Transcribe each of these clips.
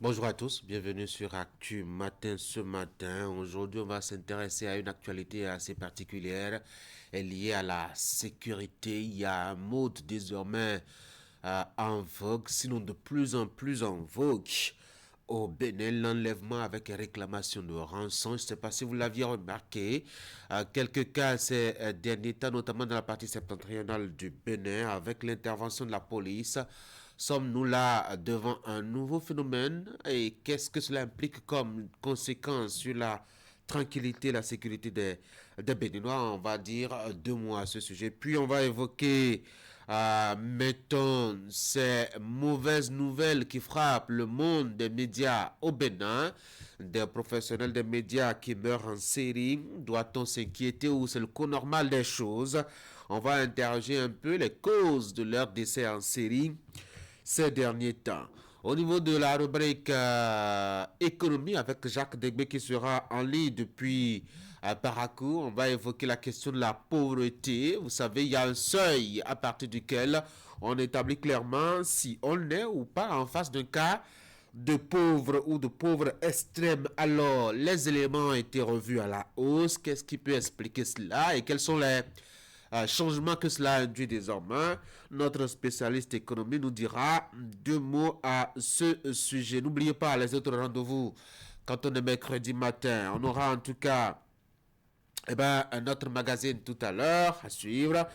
Bonjour à tous, bienvenue sur Actu Matin ce matin. Aujourd'hui, on va s'intéresser à une actualité assez particulière liée à la sécurité. Il y a un mode désormais en vogue, sinon de plus en plus en vogue. Au Bénin, l'enlèvement avec réclamation de rançon. Je ne sais pas si vous l'aviez remarqué. Quelques cas ces derniers temps, notamment dans la partie septentrionale du Bénin, avec l'intervention de la police. Sommes-nous là devant un nouveau phénomène et qu'est-ce que cela implique comme conséquence sur la tranquillité et la sécurité des Béninois? On va dire deux mots à ce sujet. Puis on va évoquer, mettons, ces mauvaises nouvelles qui frappent le monde des médias au Bénin, des professionnels des médias qui meurent en série. Doit-on s'inquiéter ou c'est le cours normal des choses? On va interroger un peu les causes de leur décès en série ces derniers temps. Au niveau de la rubrique économie avec Jacques Degbé qui sera en ligne depuis Parakou, on va évoquer la question de la pauvreté. Vous savez, il y a un seuil à partir duquel on établit clairement si on est ou pas en face d'un cas de pauvres ou de pauvres extrêmes. Alors, les éléments ont été revus à la hausse. Qu'est-ce qui peut expliquer cela et quels sont les changement que cela induit désormais? Notre spécialiste économie nous dira deux mots à ce sujet. N'oubliez pas les autres rendez-vous quand on est mercredi matin. On aura en tout cas notre magazine tout à l'heure à suivre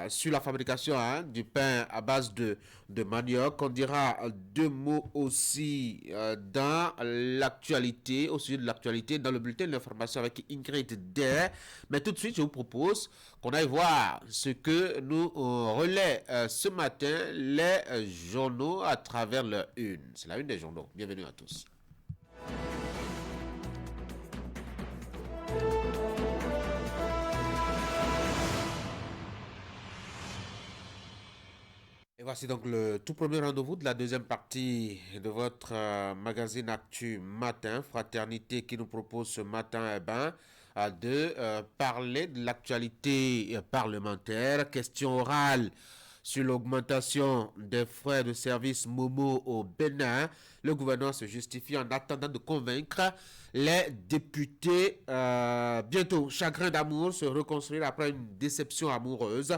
sur la fabrication du pain à base de manioc. On dira deux mots aussi dans l'actualité, au sujet de l'actualité, dans le bulletin de l'information avec Ingrid Day. Mais tout de suite, je vous propose qu'on aille voir ce que nous relaient ce matin les journaux à travers leur une. C'est la une des journaux. Bienvenue à tous. Et voici donc le tout premier rendez-vous de la deuxième partie de votre magazine Actu Matin, Fraternité, qui nous propose ce matin de parler de l'actualité parlementaire, question orale sur l'augmentation des frais de service Momo au Bénin. Le gouvernement se justifie en attendant de convaincre les députés. Bientôt, chagrin d'amour se reconstruire après une déception amoureuse.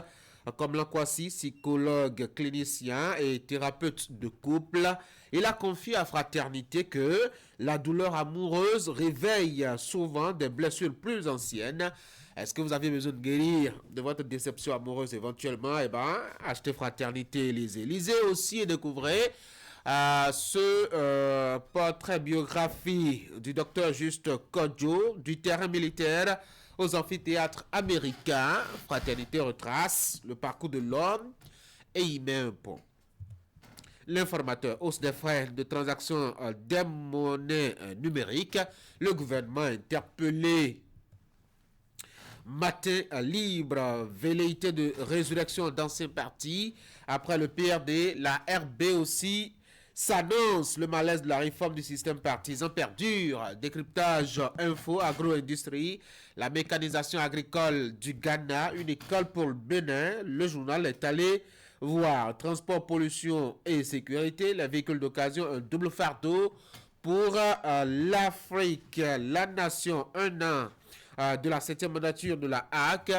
Comme Lankwasi, psychologue, clinicien et thérapeute de couple, il a confié à Fraternité que la douleur amoureuse réveille souvent des blessures plus anciennes. Est-ce que vous avez besoin de guérir de votre déception amoureuse éventuellement? Eh bien, achetez Fraternité Élysée. Lisez aussi et découvrez portrait biographie du docteur Juste Kodjo du terrain militaire aux amphithéâtres américains. Fraternité retrace le parcours de l'homme et y met un pont. L'informateur, hausse des frais de transaction des monnaies numériques. Le gouvernement interpellé. Matin libre, velléité de résurrection d'anciens partis. Après le PRD, la RB aussi s'annonce. Le malaise de la réforme du système partisan perdure. Décryptage info, agro-industrie, la mécanisation agricole du Ghana, une école pour le Bénin. Le journal est allé voir transport, pollution et sécurité. Les véhicules d'occasion, un double fardeau pour l'Afrique. La nation, un an de la 7e mandature de la HAC,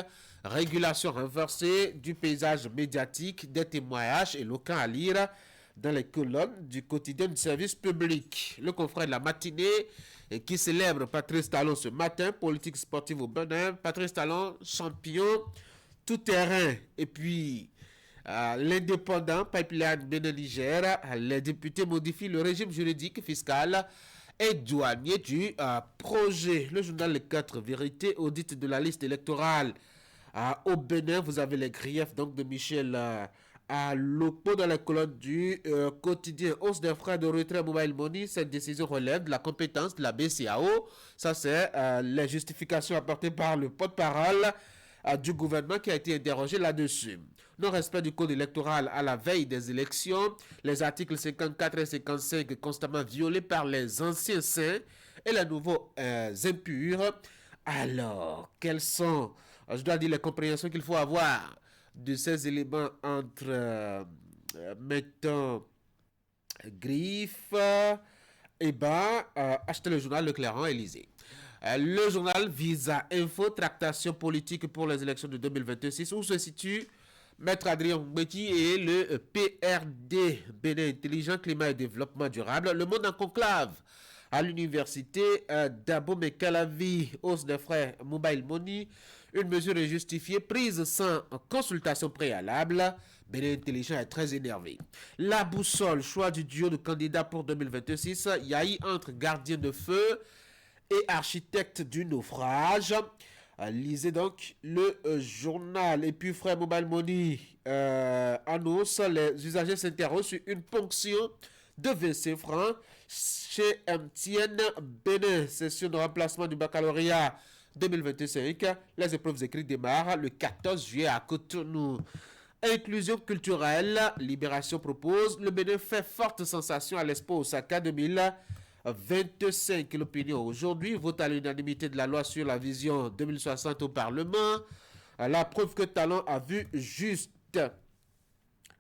régulation renversée du paysage médiatique, des témoignages éloquents à lire dans les colonnes du quotidien du service public. Le confrère de la matinée qui célèbre Patrice Talon ce matin, politique sportive au Bénin. Patrice Talon, champion tout terrain. Et puis, l'indépendant Pipeline Bénin-Niger, les députés modifient le régime juridique fiscal et douanier du projet. Le journal Les 4 vérités, audit de la liste électorale au Bénin. Vous avez les griefs donc de Michel à Lopo dans la colonne du quotidien. Hausse des frais de retrait mobile money. Cette décision relève de la compétence de la BCAO. Ça, c'est les justifications apportées par le porte-parole du gouvernement qui a été interrogé là-dessus. Non-respect du code électoral à la veille des élections, les articles 54 et 55 constamment violés par les anciens saints et les nouveaux impurs. Alors, quelles sont, je dois dire, les compréhensions qu'il faut avoir de ces éléments entre, mettons, Griffe, achetez le journal Le Clairon et lisez. Le journal Visa Info, tractation politique pour les élections de 2026, où se situe Maître Adrien Mbeki et le PRD, Bénin Intelligent, Climat et Développement Durable. Le monde en conclave à l'université d'Abomey Calavi, hausse des frais mobile money. Une mesure est justifiée, prise sans consultation préalable. Bénin Intelligent est très énervé. La boussole, choix du duo de candidats pour 2026. Yahi entre gardien de feu et architecte du naufrage. Lisez donc le journal. Et puis, frère Mobile Money annonce les usagers s'interrogent sur une ponction de 25 francs chez MTN Bénin. Session de remplacement du baccalauréat 2025. Les épreuves écrites démarrent le 14 juillet à Cotonou. Inclusion culturelle, Libération propose. Le Bénin fait forte sensation à l'Expo Osaka 2025. L'opinion aujourd'hui vote à l'unanimité de la loi sur la vision 2060 au Parlement. La preuve que Talon a vu juste.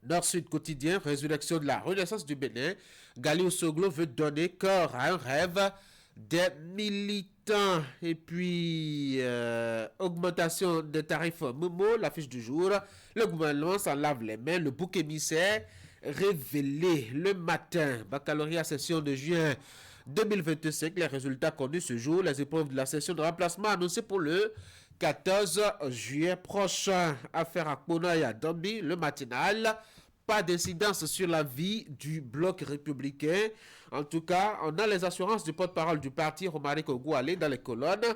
Nord-Sud quotidien, résurrection de la renaissance du Bénin. Gali Osoglo veut donner corps à un rêve des militants. Et puis, augmentation des tarifs Momo, l'affiche du jour. Le gouvernement s'en lave les mains. Le bouc émissaire révélé le matin. Baccalauréat session de juin 2025. Les résultats connus ce jour. Les épreuves de la session de remplacement annoncées pour le 14 juillet prochain. Affaire à Kona et à Dambi, le matinal. Pas d'incidence sur la vie du bloc républicain. En tout cas, on a les assurances du porte-parole du parti, Romaric Ogoualé, dans les colonnes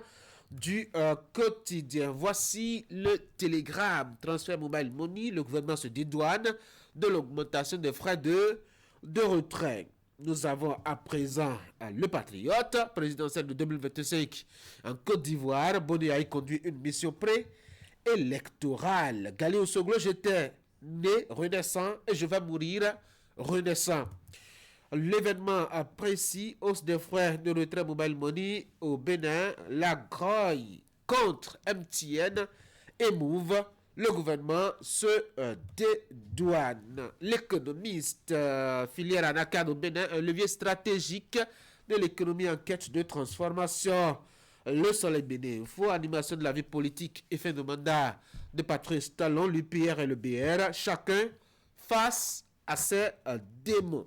du quotidien. Voici le télégramme. Transfert mobile money. Le gouvernement se dédouane de l'augmentation des frais de retrait. Nous avons à présent le Patriote, présidentiel de 2025 en Côte d'Ivoire. Bonéaï conduit une mission pré-électorale. Galéo Soglo, j'étais né renaissant et je vais mourir renaissant. L'événement précis, hausse des frais de retrait mobile money au Bénin, la grogne contre MTN et Move. Le gouvernement se dédouane. L'économiste, filière Anacan au Bénin, un levier stratégique de l'économie en quête de transformation. Le Soleil Bénin Info, animation de la vie politique et fin de mandat de Patrice Talon, l'UPR et le BR, chacun face à ses démons.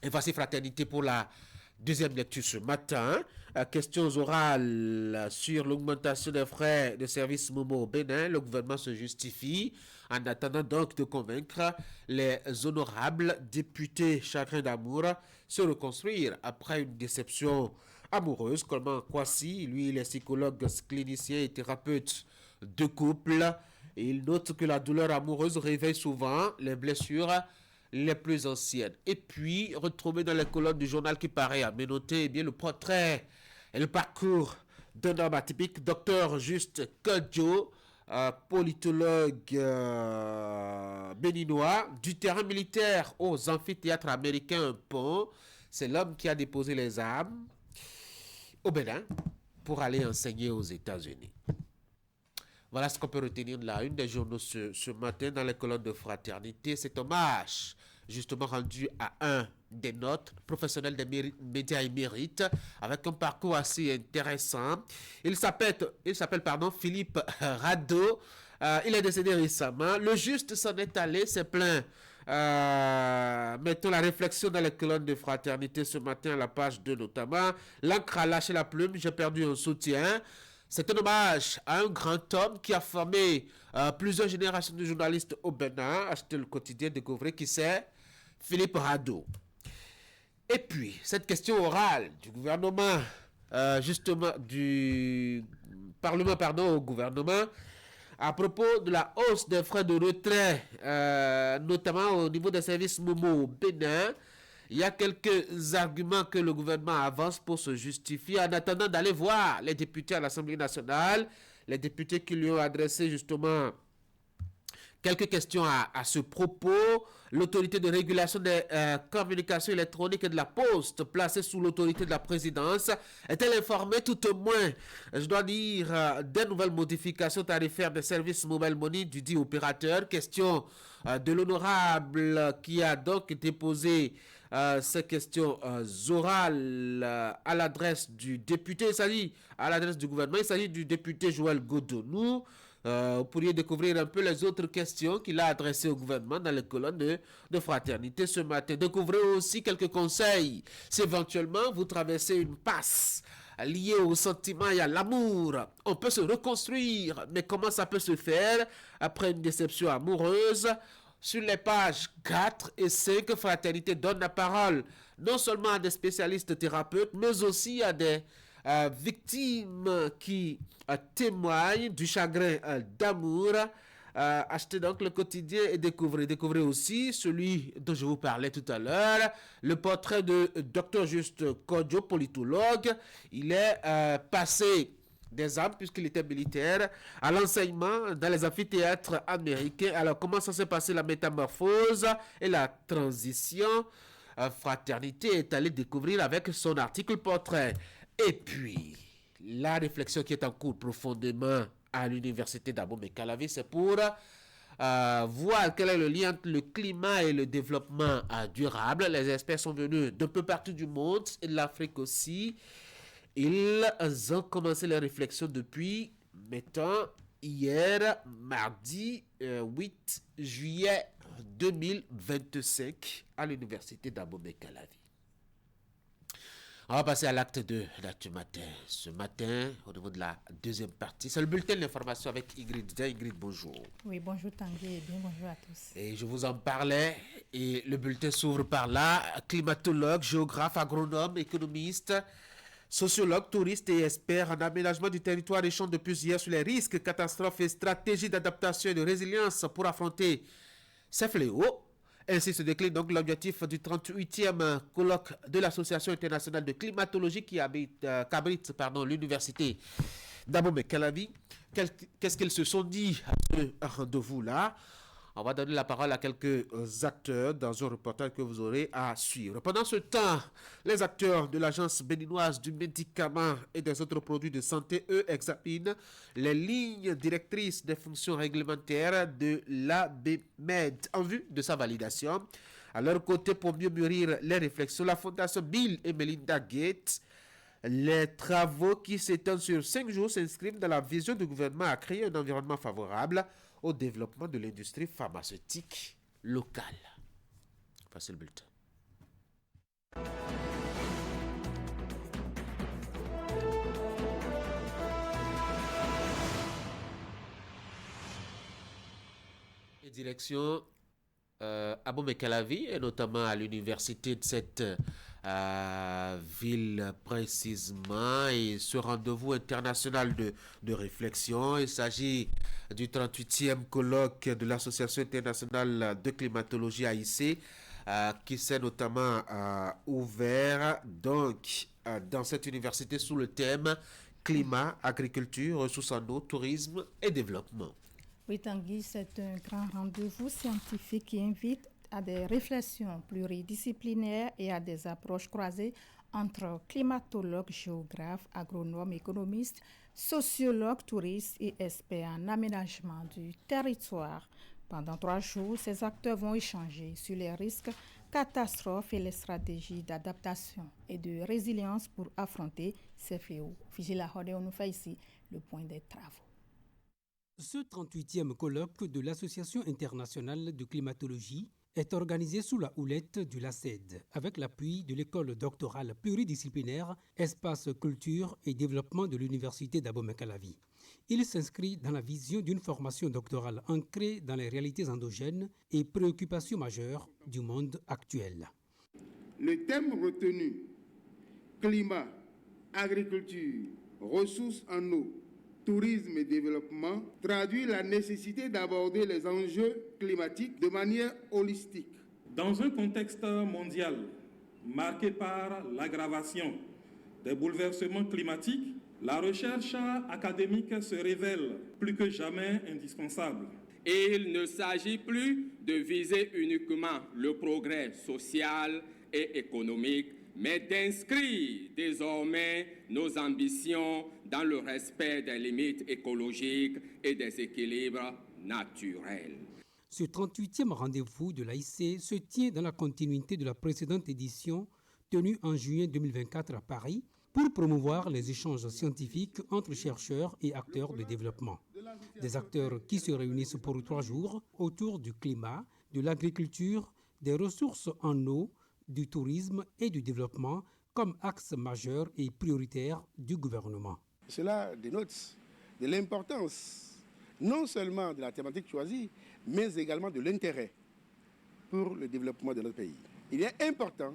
Et voici Fraternité pour la deuxième lecture ce matin. Questions orales sur l'augmentation des frais de service Momo au Bénin. Le gouvernement se justifie en attendant donc de convaincre les honorables députés chagrins d'amour se reconstruire après une déception amoureuse. Coleman Kwasi, lui, il est psychologue, clinicien et thérapeute de couple. Il note que la douleur amoureuse réveille souvent les blessures les plus anciennes. Et puis, retrouver dans les colonnes du journal qui paraît à Ménoté, eh bien, le portrait et le parcours d'un homme atypique, docteur Juste Kodjo, politologue béninois, du terrain militaire aux amphithéâtres américains, un pont. C'est l'homme qui a déposé les armes au Bénin pour aller enseigner aux États-Unis. Voilà ce qu'on peut retenir de la une des journaux ce matin dans les colonnes de Fraternité. Cet hommage justement rendu à un des nôtres, professionnel des médias émérites, avec un parcours assez intéressant. Il s'appelle Philippe Rado. Il est décédé récemment. Le juste s'en est allé, c'est plein. Mettons la réflexion dans les colonnes de Fraternité ce matin à la page 2 notamment. L'encre a lâché la plume, j'ai perdu un soutien. C'est un hommage à un grand homme qui a formé plusieurs générations de journalistes au Bénin. Achetez le quotidien, découvrez qui c'est. Philippe Rado. Et puis, cette question orale du gouvernement, justement, du Parlement, pardon, au gouvernement, à propos de la hausse des frais de retrait, notamment au niveau des services Momo au Bénin. Il y a quelques arguments que le gouvernement avance pour se justifier en attendant d'aller voir les députés à l'Assemblée nationale, les députés qui lui ont adressé justement Quelques questions à ce propos. L'autorité de régulation des communications électroniques et de la poste, placée sous l'autorité de la présidence, est-elle informée tout au moins, je dois dire, des nouvelles modifications tarifaires des services mobile money du dit opérateur? Question de l'honorable qui a donc déposé ces questions orales à l'adresse du député, il s'agit à l'adresse du gouvernement, il s'agit du député Joël Godonou. Vous pourriez découvrir un peu les autres questions qu'il a adressées au gouvernement dans les colonnes de fraternité ce matin. Découvrez aussi quelques conseils si éventuellement vous traversez une passe liée au sentiment et à l'amour. On peut se reconstruire, mais comment ça peut se faire après une déception amoureuse? Sur les pages 4 et 5, Fraternité donne la parole non seulement à des spécialistes thérapeutes, mais aussi à des victimes qui témoignent du chagrin d'amour. Achetez donc le quotidien et découvrez aussi celui dont je vous parlais tout à l'heure, le portrait de Dr Juste Kodjo, politologue. Il est passé des armes, puisqu'il était militaire, à l'enseignement dans les amphithéâtres américains. Alors, comment ça s'est passé la métamorphose et la transition? Fraternité est allé découvrir avec son article portrait. Et puis, la réflexion qui est en cours profondément à l'université d'Abomey-Calavi, c'est pour voir quel est le lien entre le climat et le développement durable. Les experts sont venus d'un peu partout du monde et de l'Afrique aussi. Ils ont commencé les réflexions depuis, mettons, hier, mardi 8 juillet 2025, à l'université d'Abomey-Calavi. On va passer à l'acte 2 d'actu matin. Ce matin, au niveau de la deuxième partie, c'est le bulletin de l'information avec Ingrid. Ingrid, bonjour. Oui, bonjour Tanguy et bien bonjour à tous. Et je vous en parlais, et le bulletin s'ouvre par là. Climatologue, géographe, agronome, économiste, sociologue, touriste et expert en aménagement du territoire échangent depuis hier sur les risques, catastrophes et stratégies d'adaptation et de résilience pour affronter ces fléaux. Ainsi se décline donc l'objectif du 38e colloque de l'Association internationale de climatologie qui abrite l'université d'Abomey-Calavi. Qu'est-ce qu'ils se sont dit à ce rendez-vous-là? On va donner la parole à quelques acteurs dans un reportage que vous aurez à suivre. Pendant ce temps, les acteurs de l'Agence béninoise du médicament et des autres produits de santé, eux, examinent les lignes directrices des fonctions réglementaires de l'ABMED en vue de sa validation. À leur côté, pour mieux mûrir les réflexions, la Fondation Bill et Melinda Gates, les travaux qui s'étendent sur 5 jours s'inscrivent dans la vision du gouvernement à créer un environnement favorable au développement de l'industrie pharmaceutique locale. Voici le bulletin. Et direction Abomey-Calavi, et notamment à l'université de cette ville précisément, et ce rendez-vous international de réflexion. Il s'agit du 38e colloque de l'Association internationale de climatologie AIC qui s'est notamment ouvert donc dans cette université sous le thème climat, agriculture, ressources en eau, tourisme et développement. Oui, Tanguy, c'est un grand rendez-vous scientifique qui invite à des réflexions pluridisciplinaires et à des approches croisées entre climatologues, géographes, agronomes, économistes, sociologues, touristes et experts en aménagement du territoire. Pendant 3 jours, ces acteurs vont échanger sur les risques, catastrophes et les stratégies d'adaptation et de résilience pour affronter ces fléaux. Vigila Hode, on nous fait ici le point des travaux. Ce 38e colloque de l'Association internationale de climatologie est organisé sous la houlette du LACED, avec l'appui de l'école doctorale pluridisciplinaire Espace Culture et Développement de l'Université d'Abomey-Calavi. Il s'inscrit dans la vision d'une formation doctorale ancrée dans les réalités endogènes et préoccupations majeures du monde actuel. Le thème retenu, climat, agriculture, ressources en eau, tourisme et développement, traduit la nécessité d'aborder les enjeux climatiques de manière holistique. Dans un contexte mondial marqué par l'aggravation des bouleversements climatiques, la recherche académique se révèle plus que jamais indispensable. Il ne s'agit plus de viser uniquement le progrès social et économique, mais d'inscrire désormais nos ambitions dans le respect des limites écologiques et des équilibres naturels. Ce 38e rendez-vous de l'AIC se tient dans la continuité de la précédente édition tenue en juin 2024 à Paris pour promouvoir les échanges scientifiques entre chercheurs et acteurs de développement. Des acteurs qui se réunissent pour 3 jours autour du climat, de l'agriculture, des ressources en eau, du tourisme et du développement comme axes majeurs et prioritaires du gouvernement. Cela dénote de l'importance non seulement de la thématique choisie, mais également de l'intérêt pour le développement de notre pays. Il est important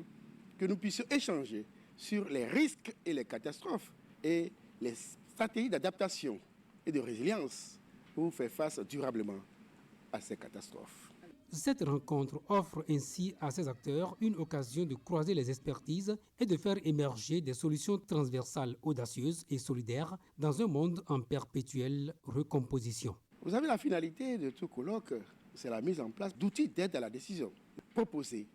que nous puissions échanger sur les risques et les catastrophes et les stratégies d'adaptation et de résilience pour faire face durablement à ces catastrophes. Cette rencontre offre ainsi à ces acteurs une occasion de croiser les expertises et de faire émerger des solutions transversales audacieuses et solidaires dans un monde en perpétuelle recomposition. Vous savez, la finalité de tout colloque, c'est la mise en place d'outils d'aide à la décision. Proposer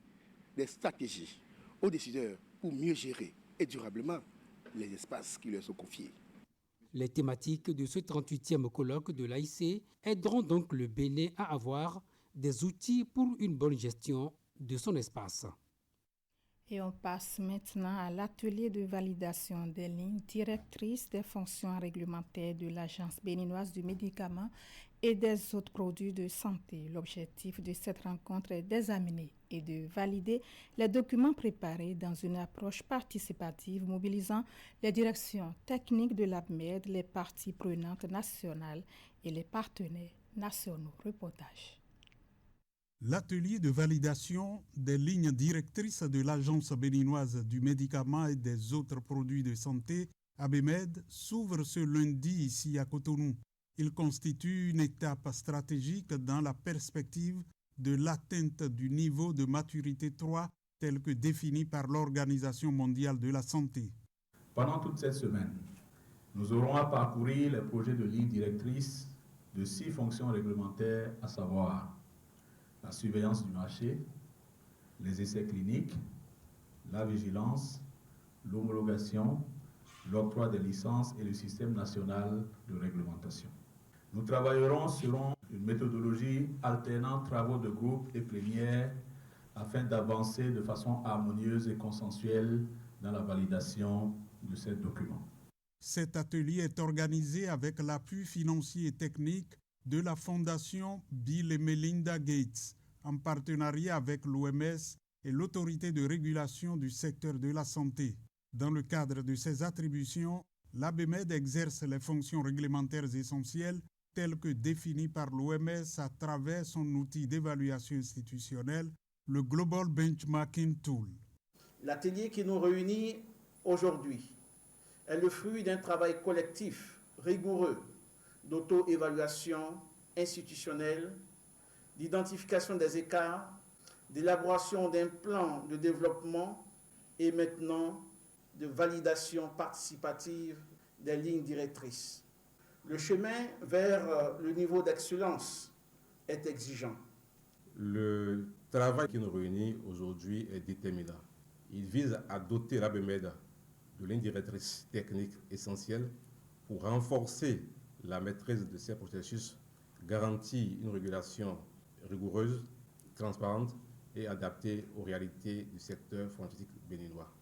des stratégies aux décideurs pour mieux gérer et durablement les espaces qui leur sont confiés. Les thématiques de ce 38e colloque de l'AIC aideront donc le Bénin à avoir des outils pour une bonne gestion de son espace. Et on passe maintenant à l'atelier de validation des lignes directrices des fonctions réglementaires de l'Agence béninoise du médicament et des autres produits de santé. L'objectif de cette rencontre est d'examiner et de valider les documents préparés dans une approche participative mobilisant les directions techniques de l'ABMED, les parties prenantes nationales et les partenaires nationaux. Reportage. L'atelier de validation des lignes directrices de l'Agence béninoise du médicament et des autres produits de santé, ABMED, s'ouvre ce lundi ici à Cotonou. Il constitue une étape stratégique dans la perspective de l'atteinte du niveau de maturité 3 tel que défini par l'Organisation mondiale de la santé. Pendant toute cette semaine, nous aurons à parcourir les projets de lignes directrices de 6 fonctions réglementaires, à savoir la surveillance du marché, les essais cliniques, la vigilance, l'homologation, l'octroi des licences et le système national de réglementation. Nous travaillerons selon une méthodologie alternant travaux de groupe et plénière afin d'avancer de façon harmonieuse et consensuelle dans la validation de ces documents. Cet atelier est organisé avec l'appui financier et technique de la Fondation Bill et Melinda Gates, en partenariat avec l'OMS et l'Autorité de régulation du secteur de la santé. Dans le cadre de ces attributions, l'ABMED exerce les fonctions réglementaires essentielles telles que définies par l'OMS à travers son outil d'évaluation institutionnelle, le Global Benchmarking Tool. L'atelier qui nous réunit aujourd'hui est le fruit d'un travail collectif rigoureux d'auto-évaluation institutionnelle, d'identification des écarts, d'élaboration d'un plan de développement et maintenant de validation participative des lignes directrices. Le chemin vers le niveau d'excellence est exigeant. Le travail qui nous réunit aujourd'hui est déterminant. Il vise à doter l'ABMED de lignes directrices techniques essentielles pour renforcer la maîtrise de ces processus, garantir une régulation rigoureuse, transparente et adaptée aux réalités du secteur pharmaceutique béninois.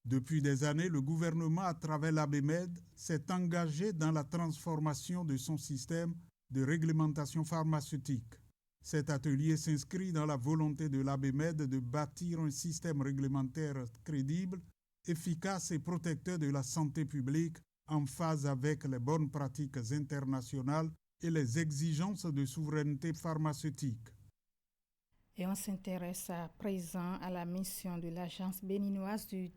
Depuis des années, le gouvernement, à travers l'ABMED, s'est engagé dans la transformation de son système de réglementation pharmaceutique. Cet atelier s'inscrit dans la volonté de l'ABMED de bâtir un système réglementaire crédible, efficace et protecteur de la santé publique en phase avec les bonnes pratiques internationales et les exigences de souveraineté pharmaceutique. Et on s'intéresse à présent à la mission de l'Agence béninoise du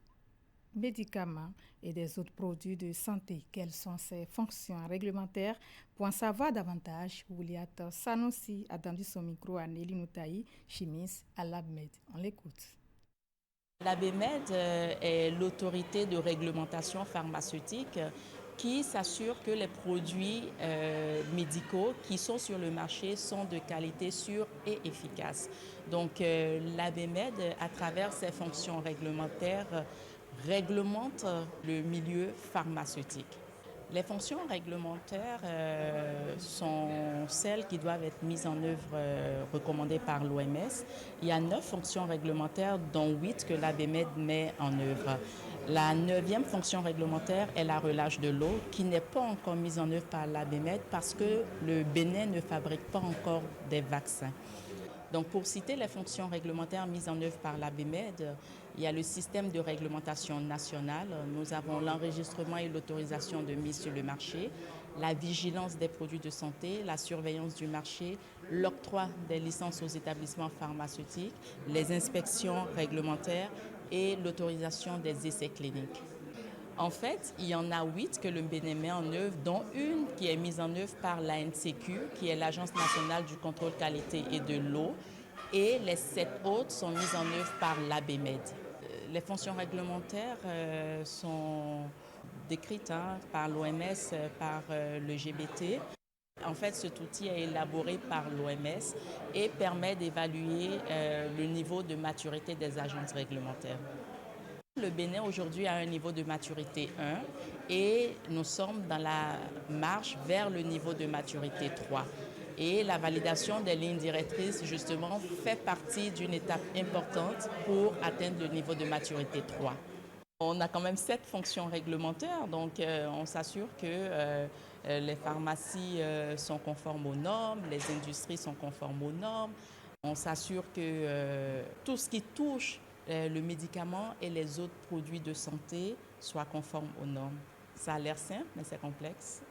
médicaments et des autres produits de santé. Quelles sont ses fonctions réglementaires? Pour en savoir davantage, Ouliat Sanoussi a tendu son micro à Nelly Noutaï, chimiste à l'ABMED. On l'écoute. L'ABMED est l'autorité de réglementation pharmaceutique qui s'assure que les produits médicaux qui sont sur le marché sont de qualité sûre et efficace. Donc l'ABMED, à travers ses fonctions réglementaires, réglemente le milieu pharmaceutique. Les fonctions réglementaires sont celles qui doivent être mises en œuvre, recommandées par l'OMS. Il y a 9 fonctions réglementaires, dont 8 que l'ABMED met en œuvre. La 9e fonction réglementaire est la relâche de l'eau, qui n'est pas encore mise en œuvre par l'ABMED parce que le Bénin ne fabrique pas encore des vaccins. Donc, pour citer les fonctions réglementaires mises en œuvre par l'ABMED, il y a le système de réglementation nationale. Nous avons l'enregistrement et l'autorisation de mise sur le marché, la vigilance des produits de santé, la surveillance du marché, l'octroi des licences aux établissements pharmaceutiques, les inspections réglementaires et l'autorisation des essais cliniques. En fait, il y en a 8 que le Bénin met en œuvre, dont une qui est mise en œuvre par l'ANCQ, qui est l'Agence nationale du contrôle qualité et de l'eau, et les 7 autres sont mises en œuvre par l'ABMED. Les fonctions réglementaires sont décrites par l'OMS, par le GBT. En fait, cet outil est élaboré par l'OMS et permet d'évaluer le niveau de maturité des agences réglementaires. Le Bénin aujourd'hui a un niveau de maturité 1 et nous sommes dans la marche vers le niveau de maturité 3. Et la validation des lignes directrices, justement, fait partie d'une étape importante pour atteindre le niveau de maturité 3. On a quand même 7 fonctions réglementaires, donc on s'assure que les pharmacies sont conformes aux normes, les industries sont conformes aux normes. On s'assure que tout ce qui touche le médicament et les autres produits de santé soient conformes aux normes. Ça a l'air simple, mais c'est complexe.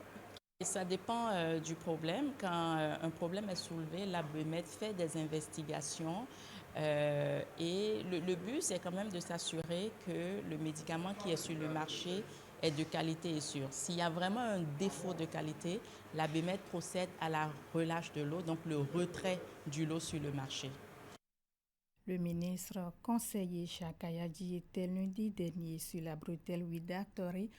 Et ça dépend du problème. Quand un problème est soulevé, l'ABMED fait des investigations et le but, c'est quand même de s'assurer que le médicament qui est sur le marché est de qualité et sûr. S'il y a vraiment un défaut de qualité, l'ABMED procède à la relâche de l'eau, donc le retrait du lot sur le marché. Le ministre conseiller Chakayadji était lundi dernier sur la bretelle Ouida Tori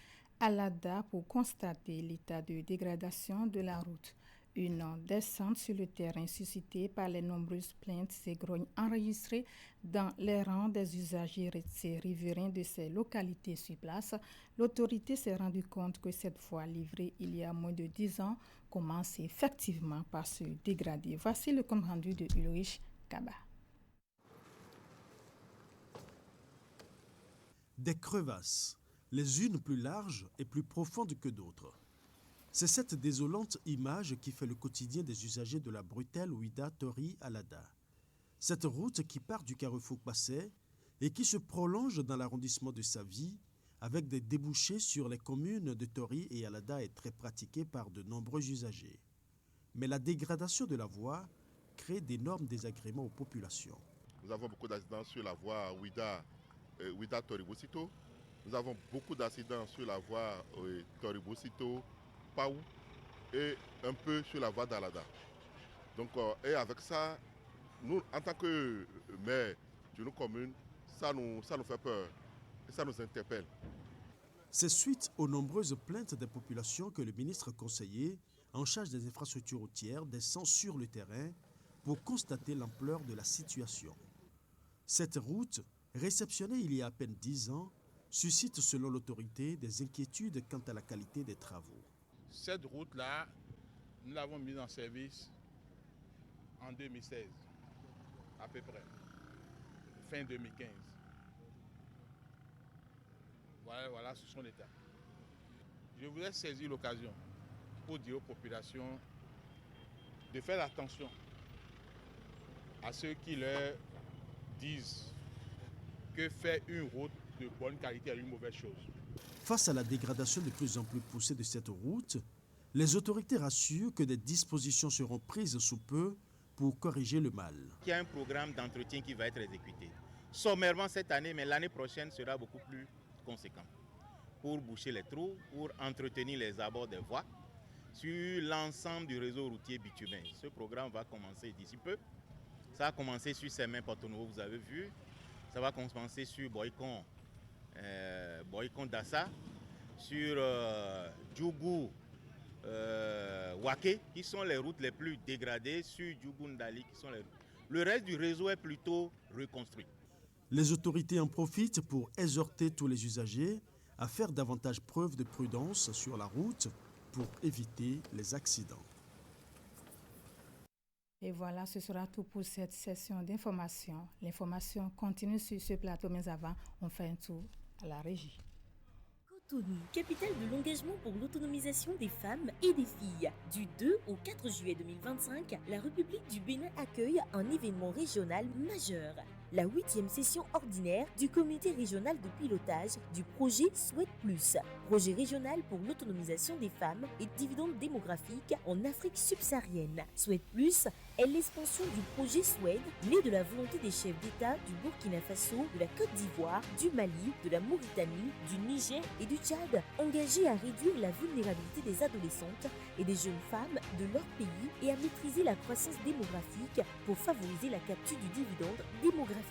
à Lada pour constater l'état de dégradation de la route. Une descente sur le terrain suscitée par les nombreuses plaintes et grognes enregistrées dans les rangs des usagers riverains de ces localités sur place. L'autorité s'est rendue compte que cette voie livrée il y a moins de 10 ans commence effectivement par se dégrader. Voici le compte rendu de Ulrich Kaba. Des crevasses, les unes plus larges et plus profondes que d'autres. C'est cette désolante image qui fait le quotidien des usagers de la bretelle Ouida Tori à Lada. Cette route qui part du carrefour Bassé et qui se prolonge dans l'arrondissement de Savy avec des débouchés sur les communes de Tori et Alada est très pratiquée par de nombreux usagers. Mais la dégradation de la voie crée d'énormes désagréments aux populations. Nous avons beaucoup d'accidents sur la voie Ouida Tori-Bosito. Nous avons beaucoup d'accidents sur la voie Tori-Bosito, Paou et un peu sur la voie d'Alada. Donc, et avec ça, nous, en tant que maire de nos communes, ça nous fait peur et ça nous interpelle. C'est suite aux nombreuses plaintes des populations que le ministre conseiller en charge des infrastructures routières descend sur le terrain pour constater l'ampleur de la situation. Cette route, réceptionnée il y a à peine 10 ans, suscite selon l'autorité des inquiétudes quant à la qualité des travaux. Cette route-là, nous l'avons mise en service en 2016, à peu près, fin 2015. Voilà ce son état. Je voudrais saisir l'occasion pour dire aux populations de faire attention à ceux qui leur disent que faire une route de bonne qualité est une mauvaise chose. Face à la dégradation de plus en plus poussée de cette route, les autorités rassurent que des dispositions seront prises sous peu pour corriger le mal. Il y a un programme d'entretien qui va être exécuté. Sommairement cette année, mais l'année prochaine sera beaucoup plus conséquent. Pour boucher les trous, pour entretenir les abords des voies sur l'ensemble du réseau routier bitumen. Ce programme va commencer d'ici peu. Ça a commencé sur Saint-Main-Porto-Nouveau, vous avez vu. Ça va commencer sur Boycon Dassa. sur Djougou, Waké, qui sont les routes les plus dégradées, sur Djougou-Ndali, qui sont les routes. Le reste du réseau est plutôt reconstruit. Les autorités en profitent pour exhorter tous les usagers à faire davantage preuve de prudence sur la route pour éviter les accidents. Et voilà, ce sera tout pour cette session d'information. L'information continue sur ce plateau, mais avant, on fait un tour à la régie. Cotonou, capitale de l'engagement pour l'autonomisation des femmes et des filles. Du 2 au 4 juillet 2025, la République du Bénin accueille un événement régional majeur. La 8e session ordinaire du comité régional de pilotage du projet Souhaite Plus, projet régional pour l'autonomisation des femmes et dividendes démographiques en Afrique subsaharienne. Souhaite Plus est l'expansion du projet Souhaite, né de la volonté des chefs d'État du Burkina Faso, de la Côte d'Ivoire, du Mali, de la Mauritanie, du Niger et du Tchad, engagés à réduire la vulnérabilité des adolescentes et des jeunes femmes de leur pays et à maîtriser la croissance démographique pour favoriser la capture du dividende démographique.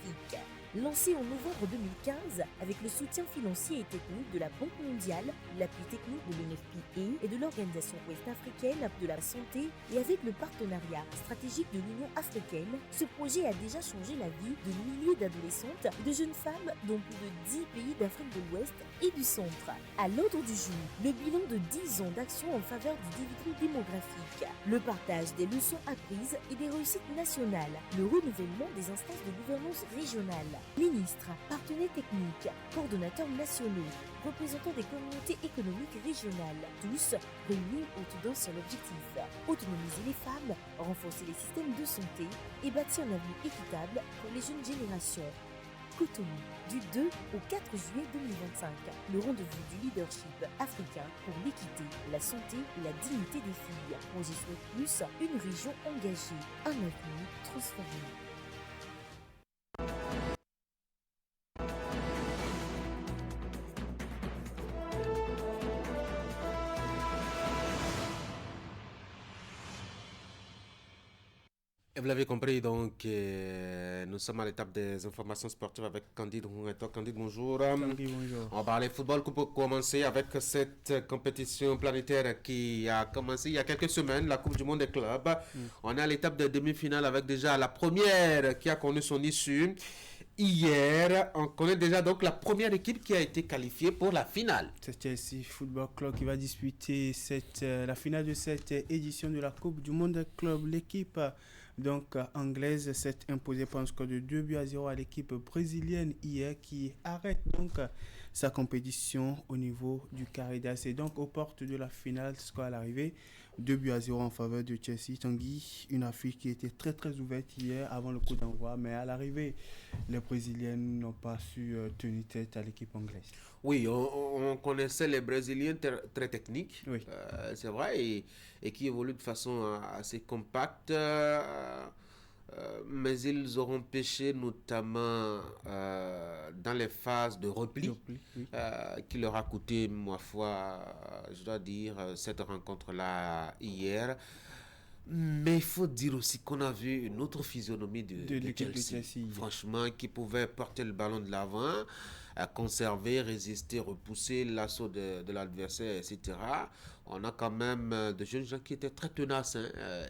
Lancé en novembre 2015 avec le soutien financier et technique de la Banque mondiale, l'appui technique de l'UNFPA et de l'Organisation ouest-africaine de la santé et avec le partenariat stratégique de l'Union africaine, ce projet a déjà changé la vie de milliers d'adolescentes et de jeunes femmes dans plus de 10 pays d'Afrique de l'Ouest et du Centre. À l'ordre du jour, le bilan de 10 ans d'action en faveur du dividende démographique, le partage des leçons apprises et des réussites nationales, le renouvellement des instances de gouvernance régionale, ministres, partenaires techniques, coordonnateurs nationaux, représentants des communautés économiques régionales, tous réunis autour d'un seul objectif: autonomiser les femmes, renforcer les systèmes de santé et bâtir un avenir équitable pour les jeunes générations. Cotonou, du 2 au 4 juillet 2025, le rendez-vous du leadership africain pour l'équité, la santé et la dignité des filles. Projet Souhaite Plus, une région engagée, un avenir transformé. Et vous l'avez compris, donc, nous sommes à l'étape des informations sportives avec Candide Roueto. Candide, bonjour. Bonjour. On va parler football pour commencer avec cette compétition planétaire qui a commencé il y a quelques semaines, la Coupe du Monde des clubs. On est à l'étape de demi-finale avec déjà la première qui a connu son issue. Hier, on connaît déjà donc la première équipe qui a été qualifiée pour la finale. C'est Chelsea Football Club qui va disputer la finale de cette édition de la Coupe du Monde des clubs. L'équipe anglaise s'est imposée par un score de 2-0 à l'équipe brésilienne hier qui arrête donc sa compétition au niveau du carré d'as. Et donc aux portes de la finale, score à l'arrivée, 2-0 en faveur de Chelsea. Tanguy, une affiche qui était très très ouverte hier avant le coup d'envoi, mais à l'arrivée, les Brésiliennes n'ont pas su tenir tête à l'équipe anglaise. Oui, on connaissait les Brésiliens très techniques, oui. C'est vrai, et qui évoluent de façon assez compacte. Mais ils auront pêché notamment dans les phases de repli, qui leur a coûté, ma foi, je dois dire, cette rencontre-là hier. Mais il faut dire aussi qu'on a vu une autre physionomie de Chelsea, franchement, qui pouvait porter le ballon de l'avant, conserver, résister, repousser l'assaut de l'adversaire, etc. On a quand même de jeunes gens qui étaient très tenaces.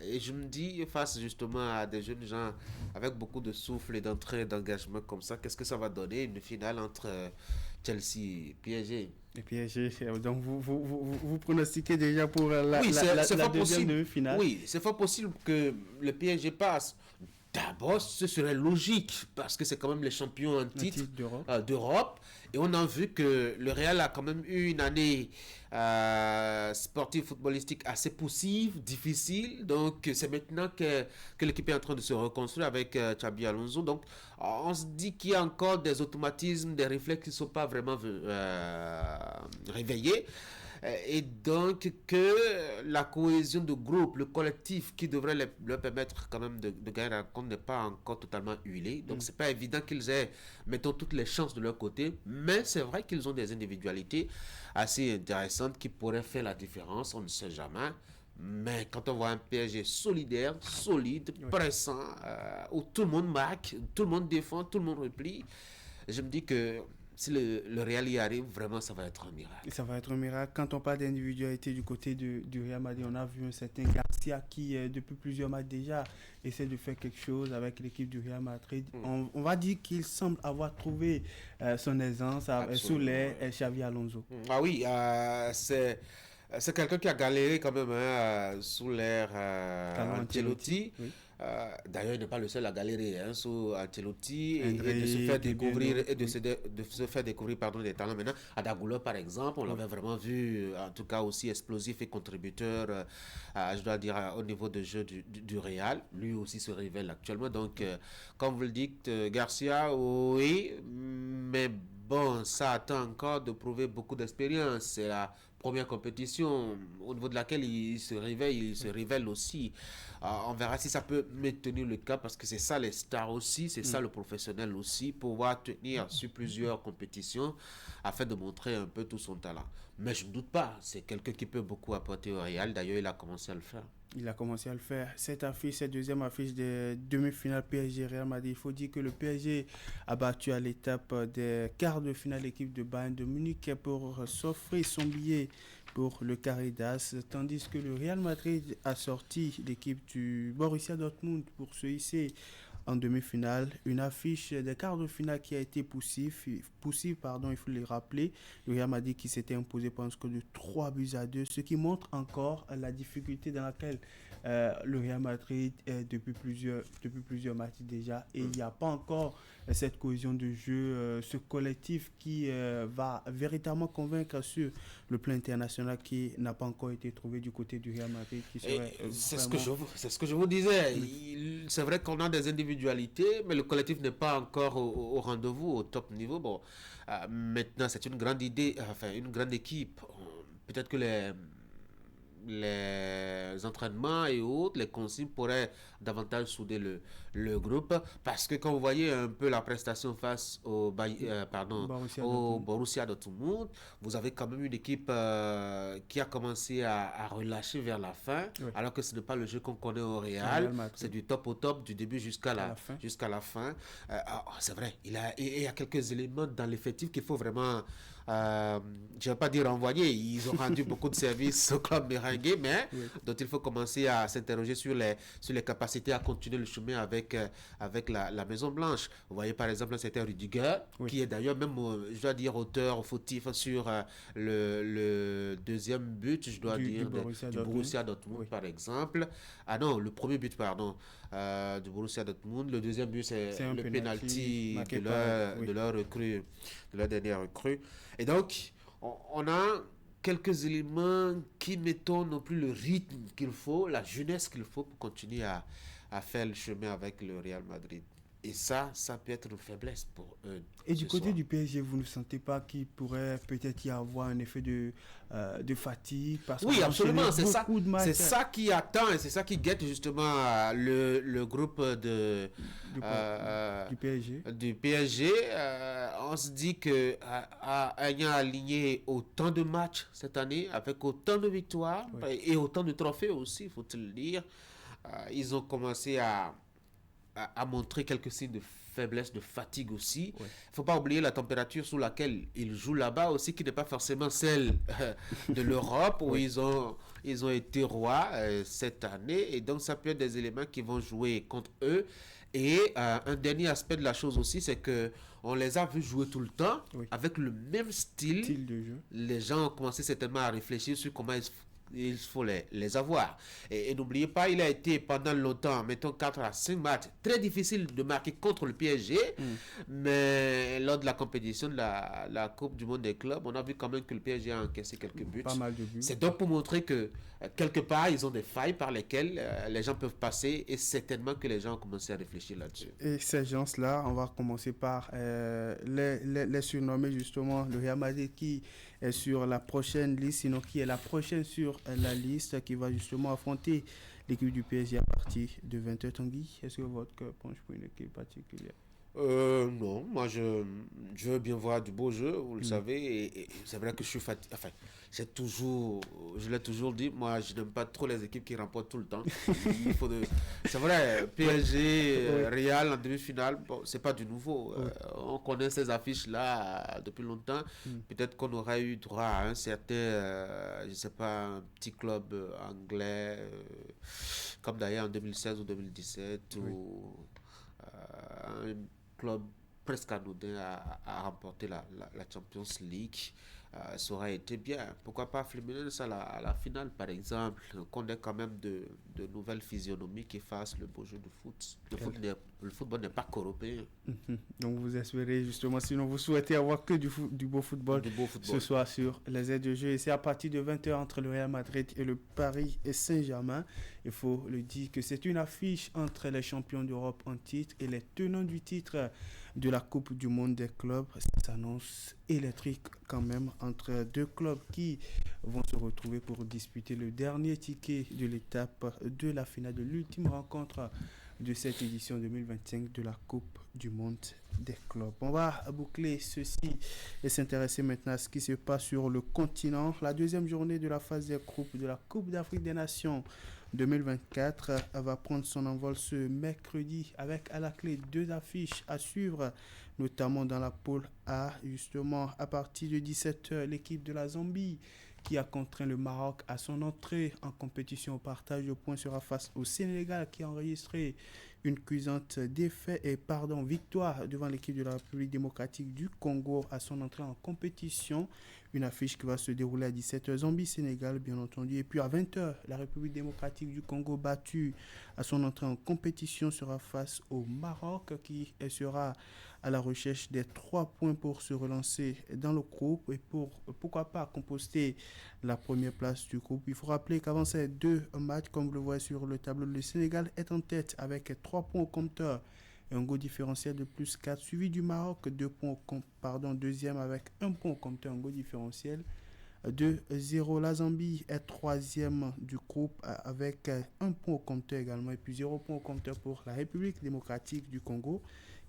Et je me dis, face justement à des jeunes gens avec beaucoup de souffle et d'entrée, d'engagement comme ça, qu'est-ce que ça va donner une finale entre Chelsea et PSG? Et PSG, donc vous pronostiquez déjà pour la deuxième demi-finale? Oui, c'est fort possible que le PSG passe. D'abord, ce serait logique parce que c'est quand même les champions en titre d'Europe. Et on a vu que le Real a quand même eu une année sportive, footballistique assez poussive, difficile. Donc, c'est maintenant que l'équipe est en train de se reconstruire avec Xabi Alonso. Donc, on se dit qu'il y a encore des automatismes, des réflexes qui ne sont pas vraiment réveillés. Et donc que la cohésion de groupe, le collectif qui devrait leur permettre quand même de gagner la rencontre n'est pas encore totalement huilé. Donc c'est pas évident qu'ils aient, mettons, toutes les chances de leur côté, mais c'est vrai qu'ils ont des individualités assez intéressantes qui pourraient faire la différence, on ne sait jamais. Mais quand on voit un PSG solidaire, solide, pressant, où tout le monde marque, tout le monde défend, tout le monde replie, je me dis que si le Real y arrive, vraiment, ça va être un miracle. Ça va être un miracle. Quand on parle d'individualité du côté du Real Madrid, on a vu un certain Garcia qui, depuis plusieurs matchs déjà, essaie de faire quelque chose avec l'équipe du Real Madrid. On va dire qu'il semble avoir trouvé son aisance sous les Xavi Alonso. Ah oui, c'est quelqu'un qui a galéré quand même sous l'ère Ancelotti. Oui. D'ailleurs, il n'est pas le seul à galérer sous Ancelotti et de se faire découvrir des talents. Maintenant, Adagula, par exemple, on l'avait vraiment vu, en tout cas aussi explosif et contributeur, je dois dire, au niveau de jeu du Real. Lui aussi se révèle actuellement. Donc, comme vous le dites, Garcia, oui, mais bon, ça attend encore de prouver beaucoup d'expérience. C'est la première compétition au niveau de laquelle il se révèle aussi. On verra si ça peut maintenir le cap, parce que c'est ça les stars aussi, c'est ça le professionnel aussi, pouvoir tenir sur plusieurs compétitions afin de montrer un peu tout son talent. Mais je ne doute pas, c'est quelqu'un qui peut beaucoup apporter au Real. D'ailleurs, il a commencé à le faire. Il a commencé à le faire. Cette deuxième affiche de demi-finale PSG-Real Madrid, il faut dire que le PSG a battu à l'étape des quarts de finale l'équipe de Bayern de Munich pour s'offrir son billet pour le carré d'as, tandis que le Real Madrid a sorti l'équipe du Borussia Dortmund pour se hisser en demi-finale. Une affiche des quarts de finale qui a été poussive, il faut le rappeler. Le Real Madrid qui s'était imposé par un score de 3-2, ce qui montre encore la difficulté dans laquelle le Real Madrid est depuis plusieurs matchs déjà, et il n'y a pas encore cette cohésion de jeu, ce collectif qui va véritablement convaincre sur le plan international, qui n'a pas encore été trouvé du côté du Real Madrid. C'est ce que je vous disais. C'est vrai qu'on a des individualités, mais le collectif n'est pas encore au rendez-vous, au top niveau. Bon, maintenant, c'est une grande idée, une grande équipe. Peut-être que les entraînements et autres, les consignes pourraient davantage souder le groupe, parce que quand vous voyez un peu la prestation face au Borussia Dortmund, vous avez quand même une équipe qui a commencé à relâcher vers la fin, alors que ce n'est pas le jeu qu'on connaît au Real. C'est du top au top, du début jusqu'à la fin. C'est vrai, il y a quelques éléments dans l'effectif qu'il faut vraiment, je ne vais pas dire envoyer, ils ont rendu beaucoup de services au club merengue, mais dont il faut commencer à s'interroger sur les capacités à continuer le chemin avec la Maison Blanche. Vous voyez par exemple, c'était Rudiger, qui est d'ailleurs même, je dois dire, auteur fautif sur le deuxième but, je dois dire, du Borussia Dortmund, par exemple. Ah non, le premier but, pardon, du Borussia Dortmund. Le deuxième but, c'est le penalty de leur recrue, de leur dernière recrue. Et donc, on a quelques éléments qui mettons non plus le rythme qu'il faut, la jeunesse qu'il faut pour continuer à faire le chemin avec le Real Madrid. Et ça peut être une faiblesse pour eux. Et du côté du PSG, vous ne sentez pas qu'il pourrait peut-être y avoir un effet de fatigue, parce oui, absolument, c'est ça qui attend et c'est ça qui guette justement le groupe du PSG. On se dit que ayant aligné autant de matchs cette année, avec autant de victoires et autant de trophées aussi, faut-il le dire, ils ont commencé à montrer quelques signes de faiblesse, de fatigue aussi. Il ne faut pas oublier la température sous laquelle ils jouent là-bas aussi, qui n'est pas forcément celle de l'Europe, où ils ont été rois cette année. Et donc, ça peut être des éléments qui vont jouer contre eux. Et un dernier aspect de la chose aussi, c'est qu'on les a vus jouer tout le temps, avec le même style de jeu. Les gens ont commencé certainement à réfléchir sur comment il faut les avoir. Et n'oubliez pas, il a été pendant longtemps, mettons 4 à 5 matchs, très difficile de marquer contre le PSG, mais lors de la compétition de la Coupe du Monde des clubs, on a vu quand même que le PSG a encaissé quelques buts. Pas mal de buts. C'est donc pour montrer que quelque part, ils ont des failles par lesquelles les gens peuvent passer, et certainement que les gens ont commencé à réfléchir là-dessus. Et ces gens-là, on va commencer par les surnommer justement le Real Madrid, qui est sur la prochaine liste, sinon qui est la prochaine sur la liste, qui va justement affronter l'équipe du PSG à partir de 20h. Tanguy, est-ce que votre cœur penche pour une équipe particulière? Non, moi je veux bien voir du beau jeu, vous le savez, et c'est vrai que je suis fatigué. Enfin, je l'ai toujours dit, moi je n'aime pas trop les équipes qui remportent tout le temps. Il faut de, c'est vrai, PSG, Real en demi-finale, bon, c'est pas du nouveau. On connaît ces affiches-là depuis longtemps. Peut-être qu'on aurait eu droit à un certain, je sais pas, un petit club anglais, comme d'ailleurs en 2016 ou 2017, ou un club presque anodin à remporter la Champions League. Ça aurait été bien. Pourquoi pas Fluminense à la finale, par exemple, qu'on ait quand même de nouvelles physionomies qui fassent le beau jeu de foot. Le football n'est pas qu'européen. Donc vous espérez justement, sinon vous souhaitez avoir que du beau football ce soir sur les aides de jeu. Et c'est à partir de 20h entre le Real Madrid et le Paris Saint-Germain. Il faut le dire que c'est une affiche entre les champions d'Europe en titre et les tenants du titre de la Coupe du Monde des clubs. Ça s'annonce électrique quand même entre deux clubs qui vont se retrouver pour disputer le dernier ticket de l'étape de la finale de l'ultime rencontre de cette édition 2025 de la Coupe du Monde des clubs. On va boucler ceci et s'intéresser maintenant à ce qui se passe sur le continent. La deuxième journée de la phase des groupes de la Coupe d'Afrique des Nations 2024 va prendre son envol ce mercredi avec à la clé 2 affiches à suivre, notamment dans la pôle A. Justement, à partir de 17h, l'équipe de la Zambie qui a contraint le Maroc à son entrée en compétition au partage de points sera face au Sénégal qui a enregistré une cuisante victoire devant l'équipe de la République démocratique du Congo à son entrée en compétition. Une affiche qui va se dérouler à 17h, Zambie-Sénégal bien entendu. Et puis à 20h, la République démocratique du Congo battue à son entrée en compétition sera face au Maroc qui sera à la recherche des 3 points pour se relancer dans le groupe et pourquoi pas composter la première place du groupe. Il faut rappeler qu'avant ces 2 matchs, comme vous le voyez sur le tableau, le Sénégal est en tête avec 3 points au compteur et un goal différentiel de plus 4, suivi du Maroc, 2 points deuxième avec 1 point au compteur, un goal différentiel de 0. La Zambie est 3e du groupe avec 1 point au compteur également et puis 0 point au compteur pour la République démocratique du Congo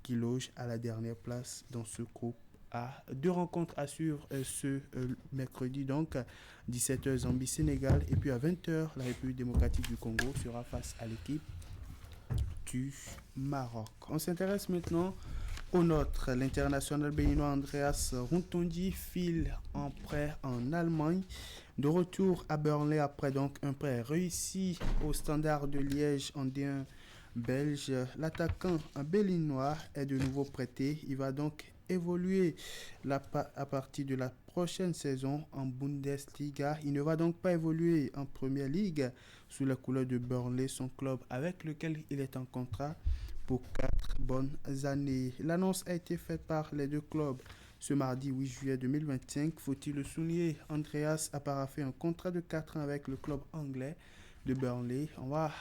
qui loge à la dernière place dans ce groupe A. 2 rencontres à suivre ce mercredi, donc 17h Zambie-Sénégal et puis à 20h la République démocratique du Congo sera face à l'équipe du Maroc. On s'intéresse maintenant au nôtre. L'international béninois Andreas Runtondi file en prêt en Allemagne. De retour à Burnley après donc un prêt réussi au Standard de Liège en D1 belge, l'attaquant béninois est de nouveau prêté. Il va donc évoluer à partir de la prochaine saison en Bundesliga. Il ne va donc pas évoluer en Première Ligue sous la couleur de Burnley, son club avec lequel il est en contrat pour 4 bonnes années. L'annonce a été faite par les 2 clubs ce mardi 8 juillet 2025. Faut-il le souligner, Andreas a paraphé un contrat de 4 ans avec le club anglais de Burnley. On va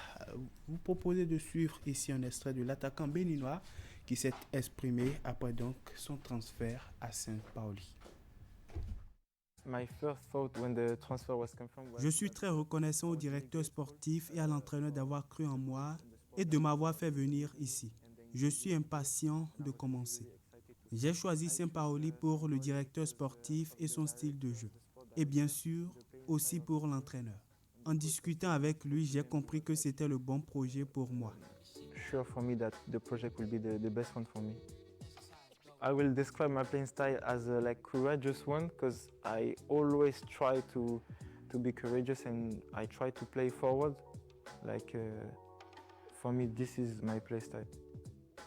vous proposer de suivre ici un extrait de l'attaquant béninois qui s'est exprimé après donc son transfert à Saint-Pauli. Je suis très reconnaissant au directeur sportif et à l'entraîneur d'avoir cru en moi et de m'avoir fait venir ici. Je suis impatient de commencer. J'ai choisi Saint-Pauli pour le directeur sportif et son style de jeu. Et bien sûr, aussi pour l'entraîneur. En discutant avec lui, j'ai compris que c'était le bon projet pour moi. Sure for me that the project will be the best one for me. I will describe my playing style as a courageous one because I always try to be courageous and I try to play forward. For me, this is my play style.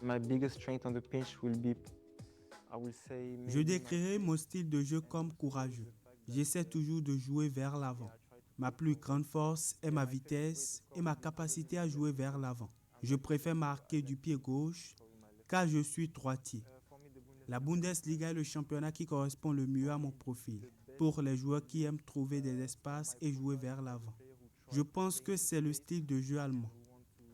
My biggest strength on the pitch will be, I will say. Je décrirai mon style de jeu comme courageux. J'essaie toujours de jouer vers l'avant. Ma plus grande force est ma vitesse et ma capacité à jouer vers l'avant. Je préfère marquer du pied gauche car je suis droitier. La Bundesliga est le championnat qui correspond le mieux à mon profil pour les joueurs qui aiment trouver des espaces et jouer vers l'avant. Je pense que c'est le style de jeu allemand.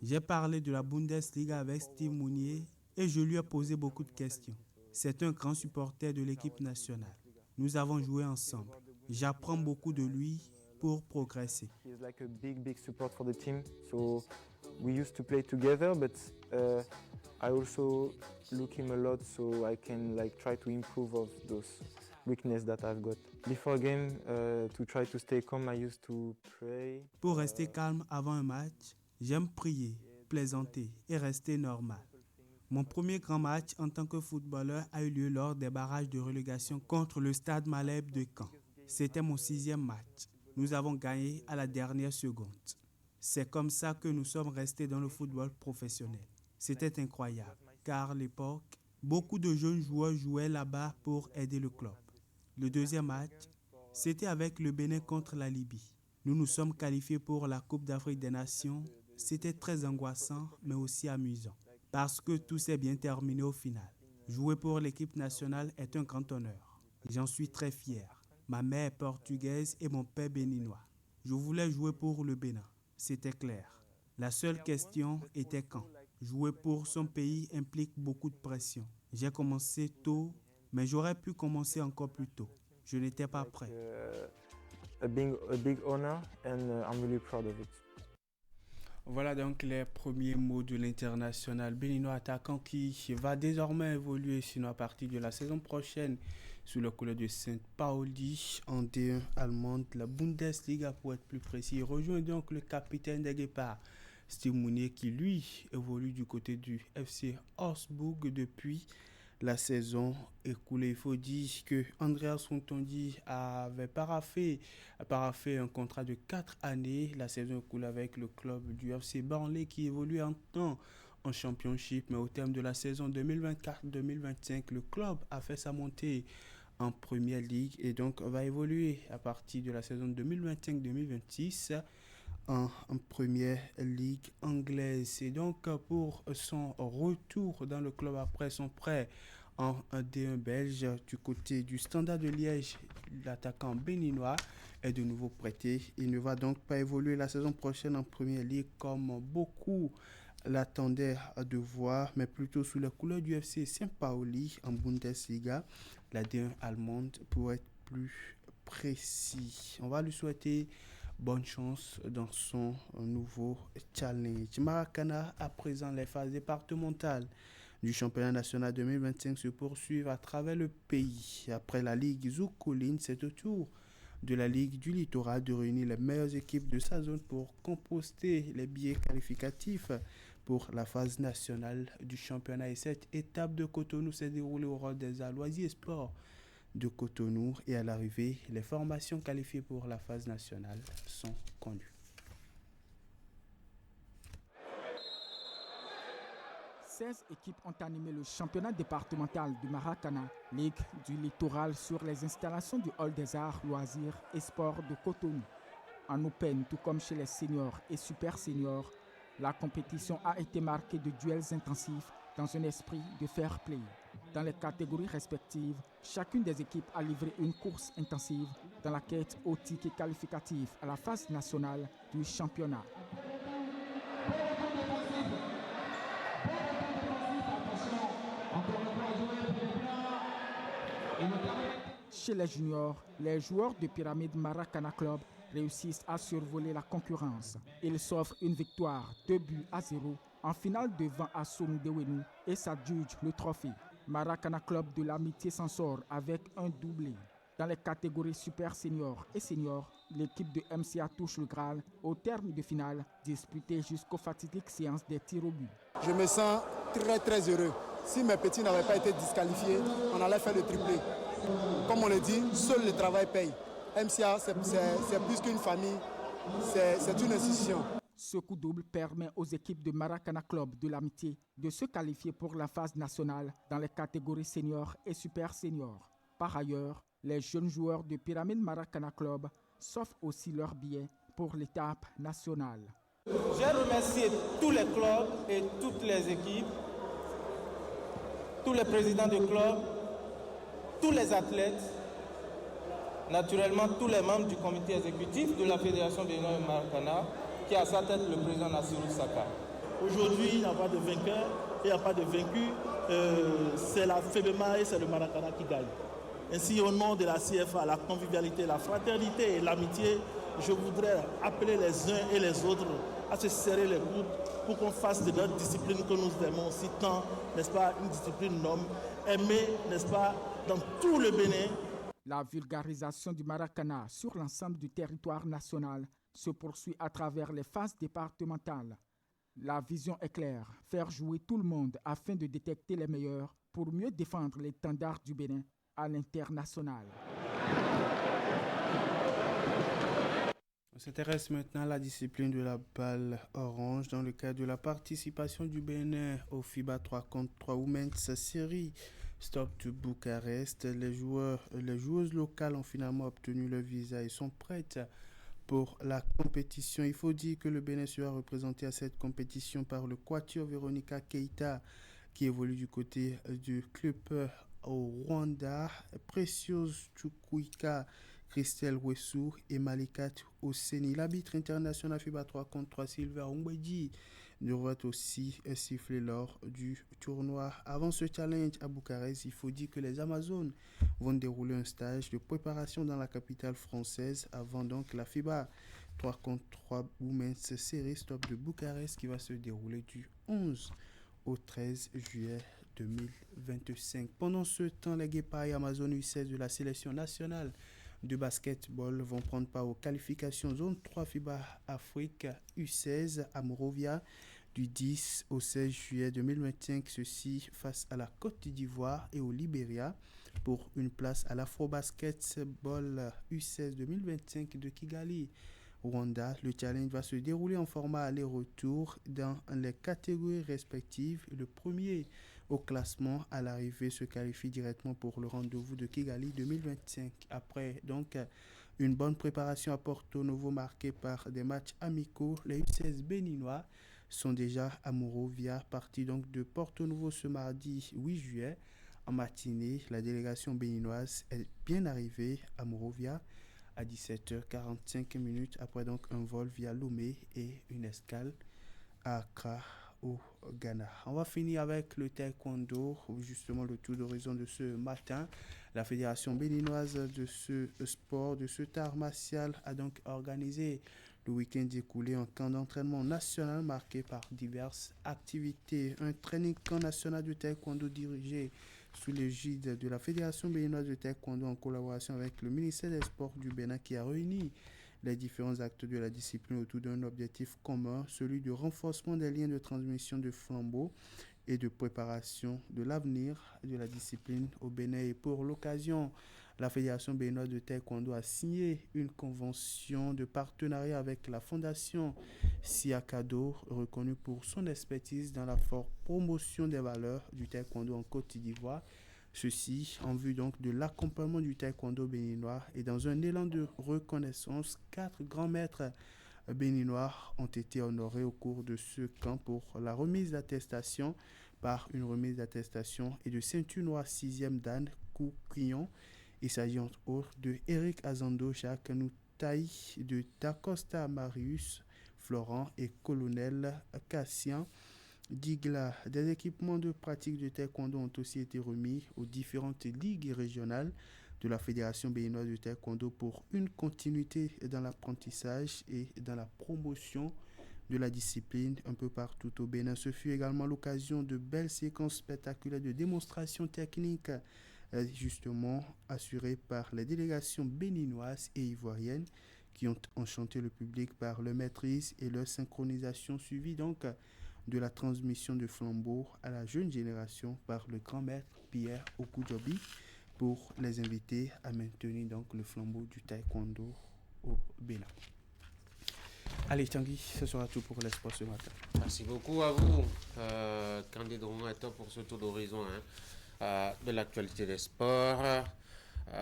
J'ai parlé de la Bundesliga avec Steve Mounier et je lui ai posé beaucoup de questions. C'est un grand supporter de l'équipe nationale. Nous avons joué ensemble. J'apprends beaucoup de lui pour progresser. He's like a big support for the team. So we used to play together, but I also look him a lot so I can like try to improve of those weaknesses that I've got. Before game, to try to stay calm, I used to pray. Pour rester calme avant un match, j'aime prier, plaisanter et rester normal. Mon premier grand match en tant que footballeur a eu lieu lors des barrages de relégation contre le Stade Malherbe de Caen. C'était mon 6e match. Nous avons gagné à la dernière seconde. C'est comme ça que nous sommes restés dans le football professionnel. C'était incroyable, car à l'époque, beaucoup de jeunes joueurs jouaient là-bas pour aider le club. Le deuxième match, c'était avec le Bénin contre la Libye. Nous nous sommes qualifiés pour la Coupe d'Afrique des Nations. C'était très angoissant, mais aussi amusant, parce que tout s'est bien terminé au final. Jouer pour l'équipe nationale est un grand honneur. J'en suis très fier. Ma mère est portugaise et mon père béninois. Je voulais jouer pour le Bénin, c'était clair. La seule question était quand. Jouer pour son pays implique beaucoup de pression. J'ai commencé tôt, mais j'aurais pu commencer encore plus tôt. Je n'étais pas prêt. A big honor and I'm really proud of it. Voilà donc les premiers mots de l'international béninois attaquant qui va désormais évoluer sinon à partir de la saison prochaine sous le couleur de Saint-Pauli en D1 allemande, la Bundesliga pour être plus précis. Il rejoint donc le capitaine des Guépards, Steve Mounier, qui lui évolue du côté du FC Augsbourg depuis la saison écoulée. Il faut dire que Andreas Rontondi avait paraphé un contrat de 4 années. La saison écoulée avec le club du FC Burnley qui évolue en temps en Championship. Mais au terme de la saison 2024-2025, le club a fait sa montée en Premier League et donc va évoluer à partir de la saison 2025-2026 en Première Ligue anglaise. Et donc pour son retour dans le club après son prêt en D1 belge du côté du Standard de Liège, l'attaquant béninois est de nouveau prêté. Il ne va donc pas évoluer la saison prochaine en Première Ligue comme beaucoup l'attendaient de voir, mais plutôt sous la couleur du FC Saint-Pauli en Bundesliga, la D1 allemande pour être plus précis. On va lui souhaiter bonne chance dans son nouveau challenge. Maracana, à présent, les phases départementales du championnat national 2025 se poursuivent à travers le pays. Après la Ligue Zoukoline, c'est au tour de la Ligue du Littoral de réunir les meilleures équipes de sa zone pour composter les billets qualificatifs pour la phase nationale du championnat. Et cette étape de Cotonou s'est déroulée au rôle des Loisirs et Sports de Cotonou et à l'arrivée, les formations qualifiées pour la phase nationale sont connues. Seize équipes ont animé le championnat départemental du Maracana, Ligue du Littoral, sur les installations du Hall des Arts, Loisirs et Sports de Cotonou. En Open, tout comme chez les seniors et super seniors, la compétition a été marquée de duels intensifs dans un esprit de fair play. Dans les catégories respectives, chacune des équipes a livré une course intensive dans la quête au ticket qualificatif à la phase nationale du championnat. Chez les juniors, les joueurs de Pyramide Maracana Club réussissent à survoler la concurrence. Ils s'offrent une victoire 2-0 en finale devant Assoum Dewenu et s'adjugent le trophée. Maracana Club de l'Amitié s'en sort avec un doublé. Dans les catégories super senior et senior, l'équipe de MCA touche le Graal au terme de finale disputée jusqu'aux fatidiques séances des tirs au but. Je me sens très heureux. Si mes petits n'avaient pas été disqualifiés, on allait faire le triplé. Comme on le dit, seul le travail paye. MCA, c'est plus qu'une famille, c'est une institution. Ce coup double permet aux équipes de Maracana Club de l'Amitié de se qualifier pour la phase nationale dans les catégories seniors et super seniors. Par ailleurs, les jeunes joueurs de Pyramide Maracana Club s'offrent aussi leur billet pour l'étape nationale. J'ai remercié tous les clubs et toutes les équipes, tous les présidents de clubs, tous les athlètes, naturellement tous les membres du comité exécutif de la Fédération béninoise Maracana, qui a à sa tête le président Nassirou Saka. Aujourd'hui, il n'y a pas de vainqueur, il n'y a pas de vaincu. C'est la FEBEMA et c'est le Maracana qui gagne. Ainsi, au nom de la CFA, la convivialité, la fraternité et l'amitié, je voudrais appeler les uns et les autres à se serrer les coudes pour qu'on fasse de notre discipline que nous aimons aussi tant, n'est-ce pas, une discipline noble, aimée, n'est-ce pas, dans tout le Bénin. La vulgarisation du Maracana sur l'ensemble du territoire national se poursuit à travers les phases départementales. La vision est claire, faire jouer tout le monde afin de détecter les meilleurs pour mieux défendre l'étendard du Bénin à l'international. On s'intéresse maintenant à la discipline de la balle orange dans le cadre de la participation du Bénin au FIBA 3 contre 3 Women's Series Stop de Bucarest. Les joueuses locales ont finalement obtenu leur visa et sont prêtes pour la compétition. Il faut dire que le Bénin sera représenté à cette compétition par le quatuor Véronica Keita qui évolue du côté du club au Rwanda, Precious Chukwuka, Christelle Wessou et Malikat Osseni. L'arbitre international FIBA 3 contre 3 Silver Ongweji devrait aussi siffler lors du tournoi. Avant ce challenge à Bucarest, il faut dire que les Amazones vont dérouler un stage de préparation dans la capitale française avant donc la FIBA 3 contre 3 Women's Series Stop de Bucarest qui va se dérouler du 11 au 13 juillet 2025. Pendant ce temps, les Guépailles Amazon U16 de la sélection nationale de basketball vont prendre part aux qualifications zone 3 FIBA Afrique U16 à Monrovia du 10 au 16 juillet 2025, ceci face à la Côte d'Ivoire et au Libéria pour une place à l'Afro-Basketball U16 2025 de Kigali, Rwanda. Le challenge va se dérouler en format aller-retour dans les catégories respectives. Le premier au classement à l'arrivée se qualifie directement pour le rendez-vous de Kigali 2025. Après donc une bonne préparation à Porto Novo marquée par des matchs amicaux, les U16 béninois sont déjà à Monrovia, partis donc de Porto Novo ce mardi 8 juillet. En matinée, la délégation béninoise est bien arrivée à Monrovia à 17h45 après donc un vol via Lomé et une escale à Accra au Ghana. On va finir avec le taekwondo, justement le tour d'horizon de ce matin. La fédération béninoise de ce sport, de ce art martial a donc organisé le week-end écoulé un camp d'entraînement national marqué par diverses activités. Un training camp national de taekwondo dirigé sous l'égide de la Fédération béninoise de taekwondo en collaboration avec le ministère des Sports du Bénin qui a réuni les différents acteurs de la discipline autour d'un objectif commun, celui du renforcement des liens de transmission de flambeaux et de préparation de l'avenir de la discipline au Bénin. Et pour l'occasion, la Fédération béninoise de taekwondo a signé une convention de partenariat avec la Fondation Siakado, reconnue pour son expertise dans la forte promotion des valeurs du taekwondo en Côte d'Ivoire. Ceci en vue donc de l'accompagnement du taekwondo béninois et dans un élan de reconnaissance, 4 grands maîtres béninois ont été honorés au cours de ce camp pour la remise d'attestation par une remise d'attestation et de ceinture noire 6e d'Anne Koukion. Il s'agit entre autres de Eric Azando, Jacques Noutaï, de Dacosta Marius, Florent et Colonel Cassien Digla. Des équipements de pratique de taekwondo ont aussi été remis aux différentes ligues régionales de la Fédération béninoise de taekwondo pour une continuité dans l'apprentissage et dans la promotion de la discipline un peu partout au Bénin. Ce fut également l'occasion de belles séquences spectaculaires de démonstrations techniques justement assurées par les délégations béninoises et ivoiriennes qui ont enchanté le public par leur maîtrise et leur synchronisation suivie donc de la transmission de flambeaux à la jeune génération par le grand maître Pierre Okudjobi pour les inviter à maintenir donc le flambeau du taekwondo au Bénin. Allez Tanguy, ce sera tout pour l'espoir ce matin. Merci beaucoup à vous, Candide Roumatin, pour ce tour d'horizon de l'actualité des sports.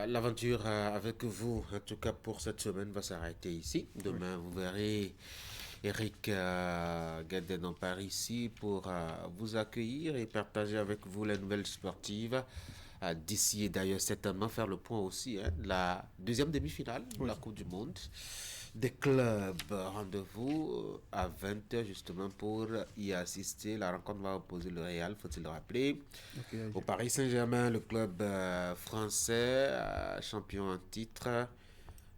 L'aventure avec vous, en tout cas pour cette semaine, va s'arrêter ici. Demain, vous verrez Eric Gaden par ici pour vous accueillir et partager avec vous les nouvelles sportives. D'ici et d'ailleurs certainement faire le point aussi de la deuxième demi-finale de la Coupe du Monde des clubs. Rendez-vous à 20h justement pour y assister. La rencontre va opposer le Real, faut-il le rappeler, au Paris Saint-Germain, le club français champion en titre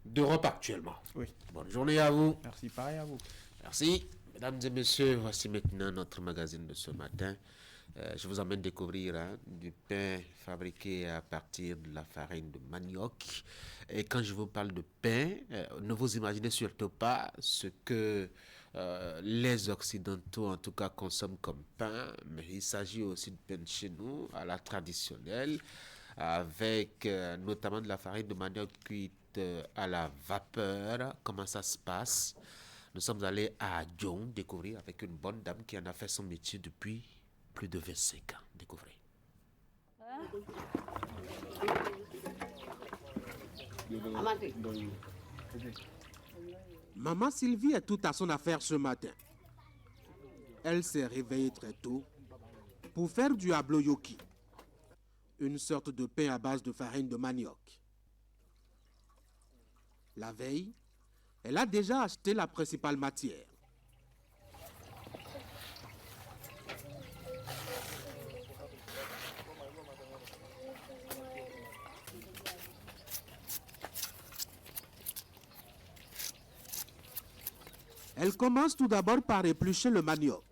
d'Europe actuellement. Oui. Bonne journée à vous. Merci, pareil à vous. Merci. Mesdames et messieurs, voici maintenant notre magazine de ce matin. Je vous emmène découvrir du pain fabriqué à partir de la farine de manioc. Et quand je vous parle de pain, ne vous imaginez surtout pas ce que les Occidentaux, en tout cas, consomment comme pain. Mais il s'agit aussi de pain de chez nous, à la traditionnelle, avec notamment de la farine de manioc cuite à la vapeur. Comment ça se passe? Nous sommes allés à Dion découvrir avec une bonne dame qui en a fait son métier depuis plus de 25 ans. Découvrez. Maman Sylvie est toute à son affaire ce matin. Elle s'est réveillée très tôt pour faire du abloyoki, une sorte de pain à base de farine de manioc. La veille, elle a déjà acheté la principale matière. Elle commence tout d'abord par éplucher le manioc.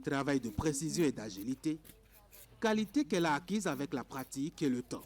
Travail de précision et d'agilité, qualité qu'elle a acquise avec la pratique et le temps.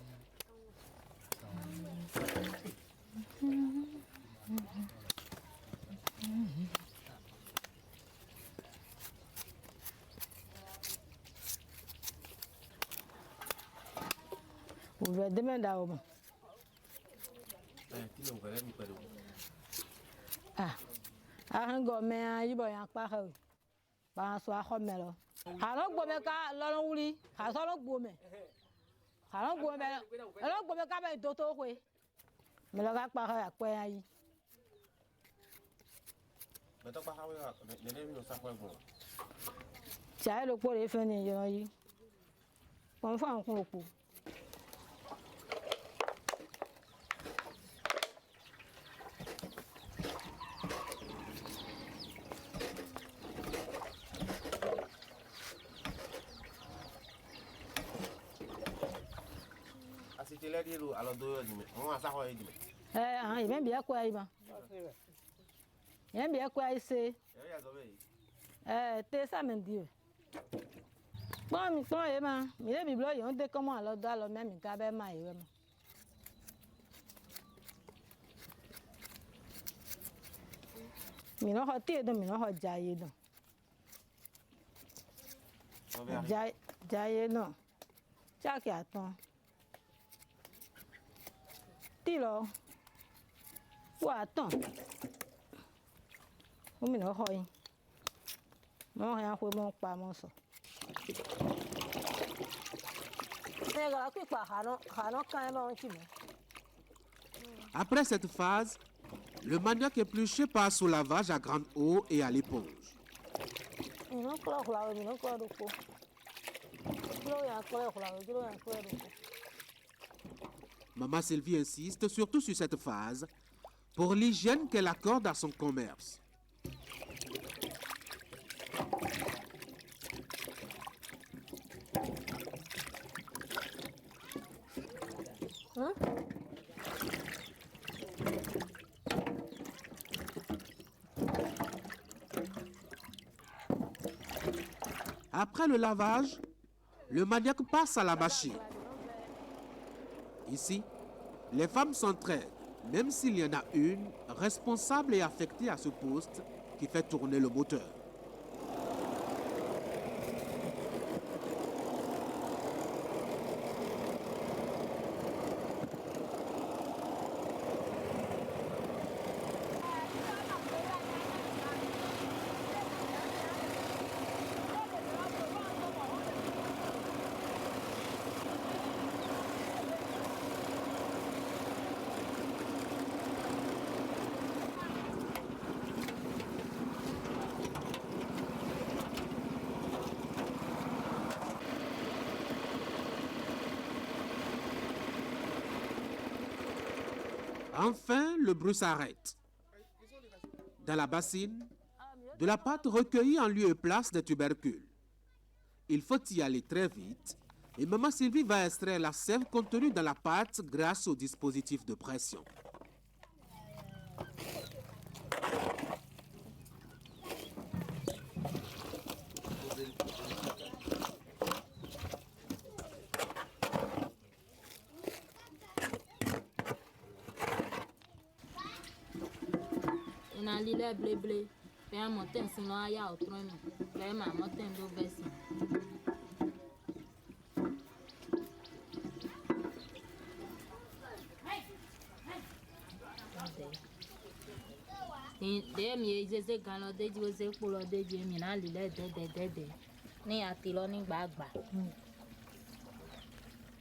Après cette phase, le manioc épluché passe au lavage à grande eau et à l'éponge. Maman Sylvie insiste surtout sur cette phase pour l'hygiène qu'elle accorde à son commerce. Après le lavage, le manioc passe à la machine. Ici, les femmes s'entraident, même s'il y en a une responsable et affectée à ce poste qui fait tourner le moteur. Enfin, le bruit s'arrête. Dans la bassine, de la pâte recueillie en lieu et place des tubercules. Il faut y aller très vite Et Maman Sylvie va extraire la sève contenue dans la pâte grâce au dispositif de pression.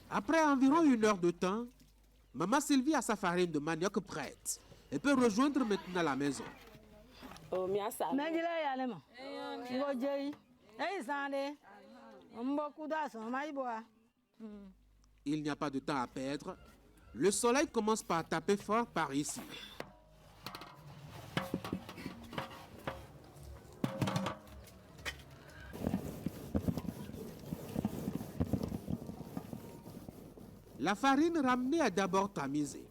Après environ 1 heure de temps, Maman Sylvie a sa farine de manioc prête et peut rejoindre maintenant la maison. Il n'y a pas de temps à perdre. Le soleil commence par taper fort par ici. La farine ramenée est d'abord tamisée.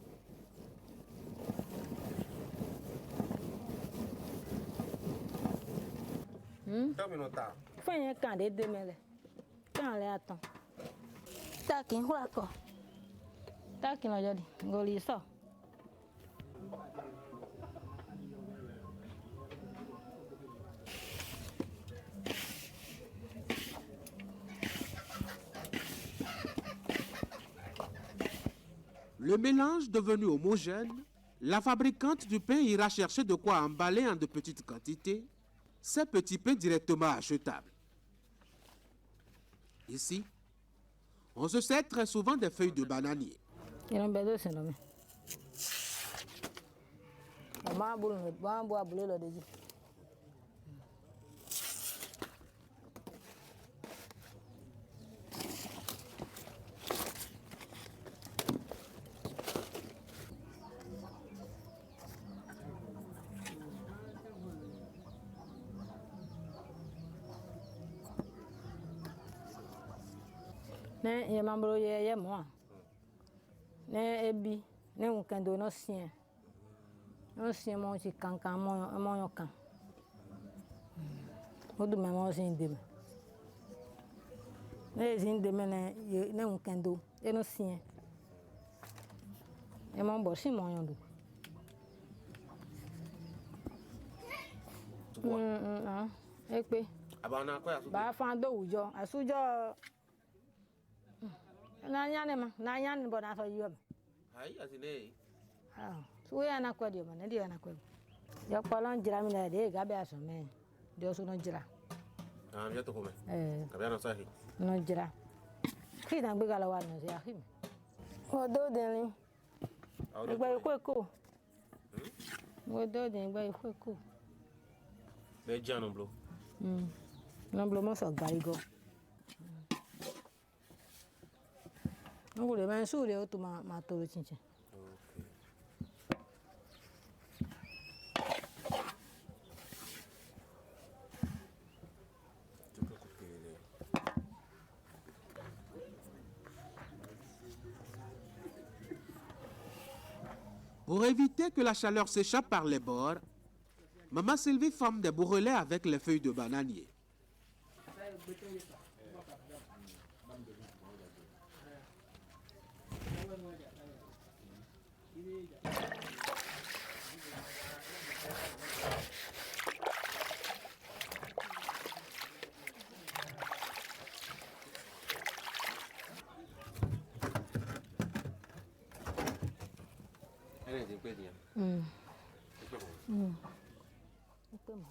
Le mélange devenu homogène, la fabricante du pain ira chercher de quoi emballer en de petites quantités ces petits pains directement achetables. Ici, on se sert très souvent des feuilles de bananier. Ne ye mambro ye mo ne ebi ne unkendo no sien mo ci kankan mo yo kan odu me mo sin dem ne sin dem ne unkendo e no sien e mo bo si mo yo do ekpe abana kwa asu ba fan do ujo asujo na nyane bo na so yob hai asile so ya na kwadi bo na dia na kwadi ya kwalon jira mi na de ga be aso me de so no jira ya to kome ga na sahi no jira ki na gbe gala wa no ya hi o do de ni gbe ko o do de gbe ko be jano blo no blo mo so garigo non voulez bien sûr les autres ma tolo chinche. Pour éviter que la chaleur s'échappe par les bords, Maman Sylvie forme des bourrelets avec les feuilles de bananier.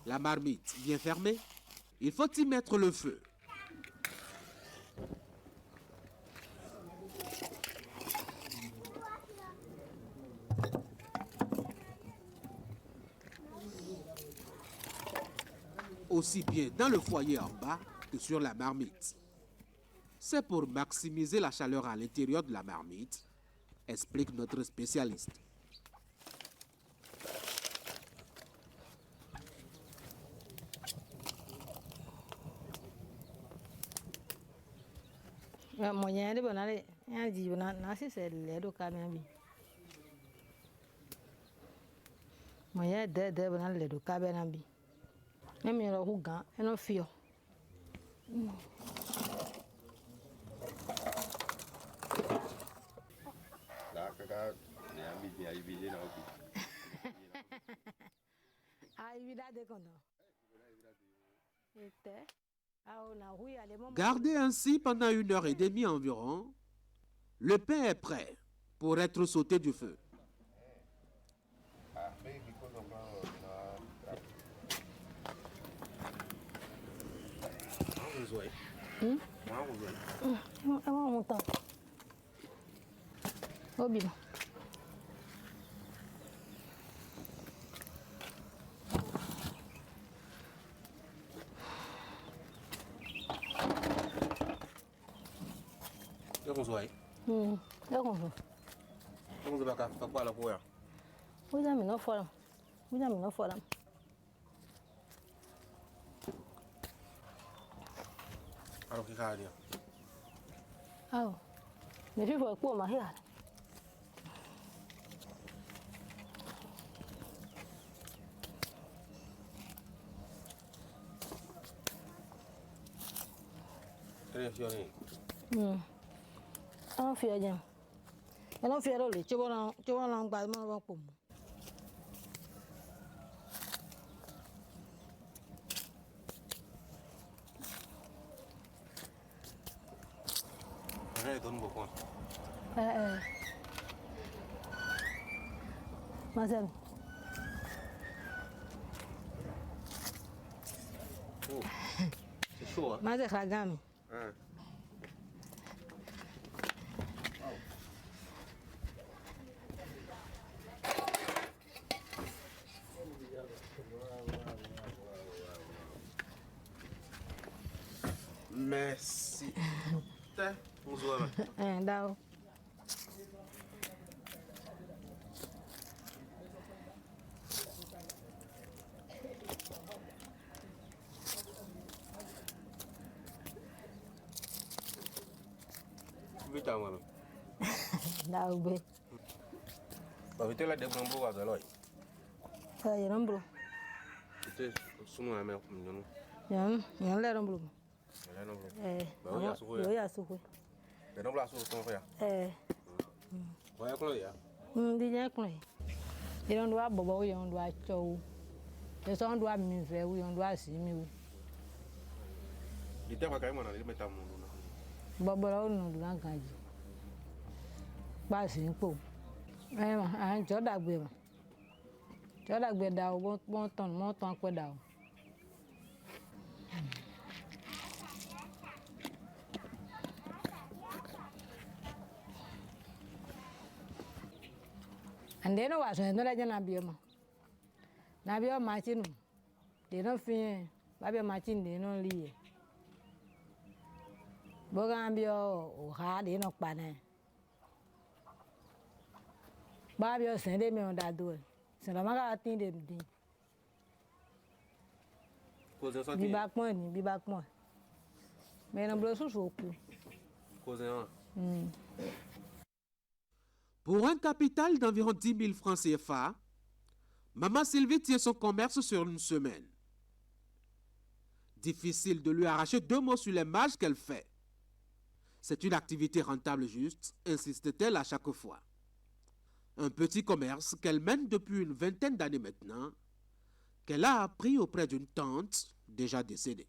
La marmite bien fermée, il faut y mettre le feu. Aussi bien dans le foyer en bas que sur la marmite. C'est pour maximiser la chaleur à l'intérieur de la marmite, explique notre spécialiste. Moyen de bonale, un dit nasi c'est le do kambi. Moyen de bonale le do kambi. Même le rougan, et non fio. Là, kaka, ne ambi ya ibile na obi. Ah, ibile de kono. Était. Gardé ainsi pendant 1h30 environ, le pain est prêt pour être sauté du feu. Non fia jam. Non fia le ci vuole gba mo ba po. Mazem. Oh, c'est chaud, hein? Mazem ragami. Merci. Bonjour. Dao. Vita mwana. Dao be. Ba vite la de brambo wa zaloi. Ya rambro. Vite sunu ame mnyonu. Ya la rambro. Ba ya suko ya. Yo ya suko. De no bla suko ton ya. Wa ya kulo ya. Di ya kulo. Ye on doit bobo ye on doit chow. Ye so on doit mi fe wi on doit si mi wi. Di te ba kai mwana ni meta mundu na. Bobo la onu do ganji. Ba si npo. Ma an jo dagbe ma. Jo dagbe da o bon ton pe da o. And then was no legend abioma. Nabio Martin. They don't fear Babia Martin, they don't leave. Bogambio or hard in a panel. Babio send me on that door. So I'm not think them. Be back more. Mais on blow so cool. Pour un capital d'environ 10 000 francs CFA, Maman Sylvie tient son commerce sur une semaine. Difficile de lui arracher 2 mots sur les marges qu'elle fait. C'est une activité rentable juste, insiste-t-elle à chaque fois. Un petit commerce qu'elle mène depuis une vingtaine d'années maintenant, qu'elle a appris auprès d'une tante déjà décédée.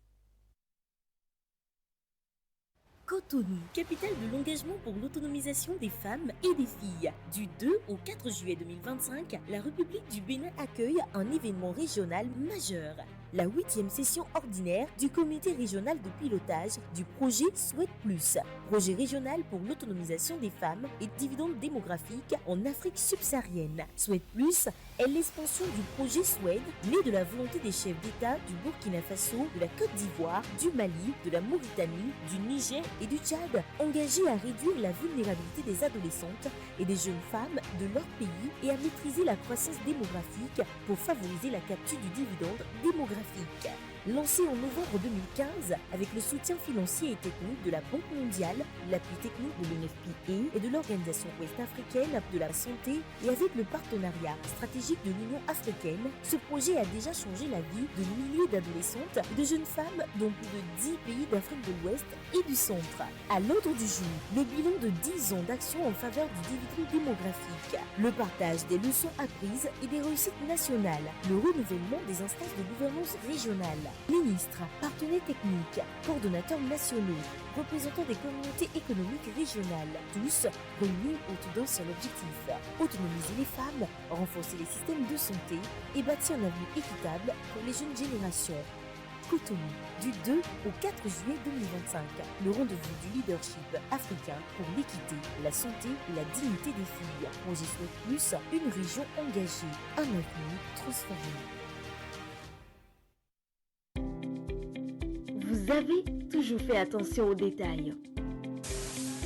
Cotonou, capitale de l'engagement pour l'autonomisation des femmes et des filles. Du 2 au 4 juillet 2025, la République du Bénin accueille un événement régional majeur. La 8e session ordinaire du comité régional de pilotage du projet Souhaite Plus, projet régional pour l'autonomisation des femmes et dividendes démographiques en Afrique subsaharienne. Souhaite Plus est l'expansion du projet Suède, né de la volonté des chefs d'État du Burkina Faso, de la Côte d'Ivoire, du Mali, de la Mauritanie, du Niger et du Tchad, engagés à réduire la vulnérabilité des adolescentes et des jeunes femmes de leur pays et à maîtriser la croissance démographique pour favoriser la capture du dividende démographique. Lancé en novembre 2015 avec le soutien financier et technique de la Banque mondiale, l'appui technique de l'UNFPA et de l'Organisation ouest-africaine de la santé et avec le partenariat stratégique de l'Union africaine, ce projet a déjà changé la vie de milliers d'adolescentes et de jeunes femmes dans plus de 10 pays d'Afrique de l'Ouest et du Centre. À l'ordre du jour, le bilan de 10 ans d'action en faveur du dividende démographique, le partage des leçons apprises et des réussites nationales, le renouvellement des instances de gouvernance régionale, ministres, partenaires techniques, coordonnateurs nationaux, représentants des communautés économiques régionales, tous réunis autour d'un seul objectif, autonomiser les femmes, renforcer les systèmes de santé et bâtir un avenir équitable pour les jeunes générations. Cotonou, du 2 au 4 juillet 2025, le rendez-vous du leadership africain pour l'équité, la santé et la dignité des filles. Projet Souhaite Plus, une région engagée, un avenir transformé. Vous avez toujours fait attention aux détails.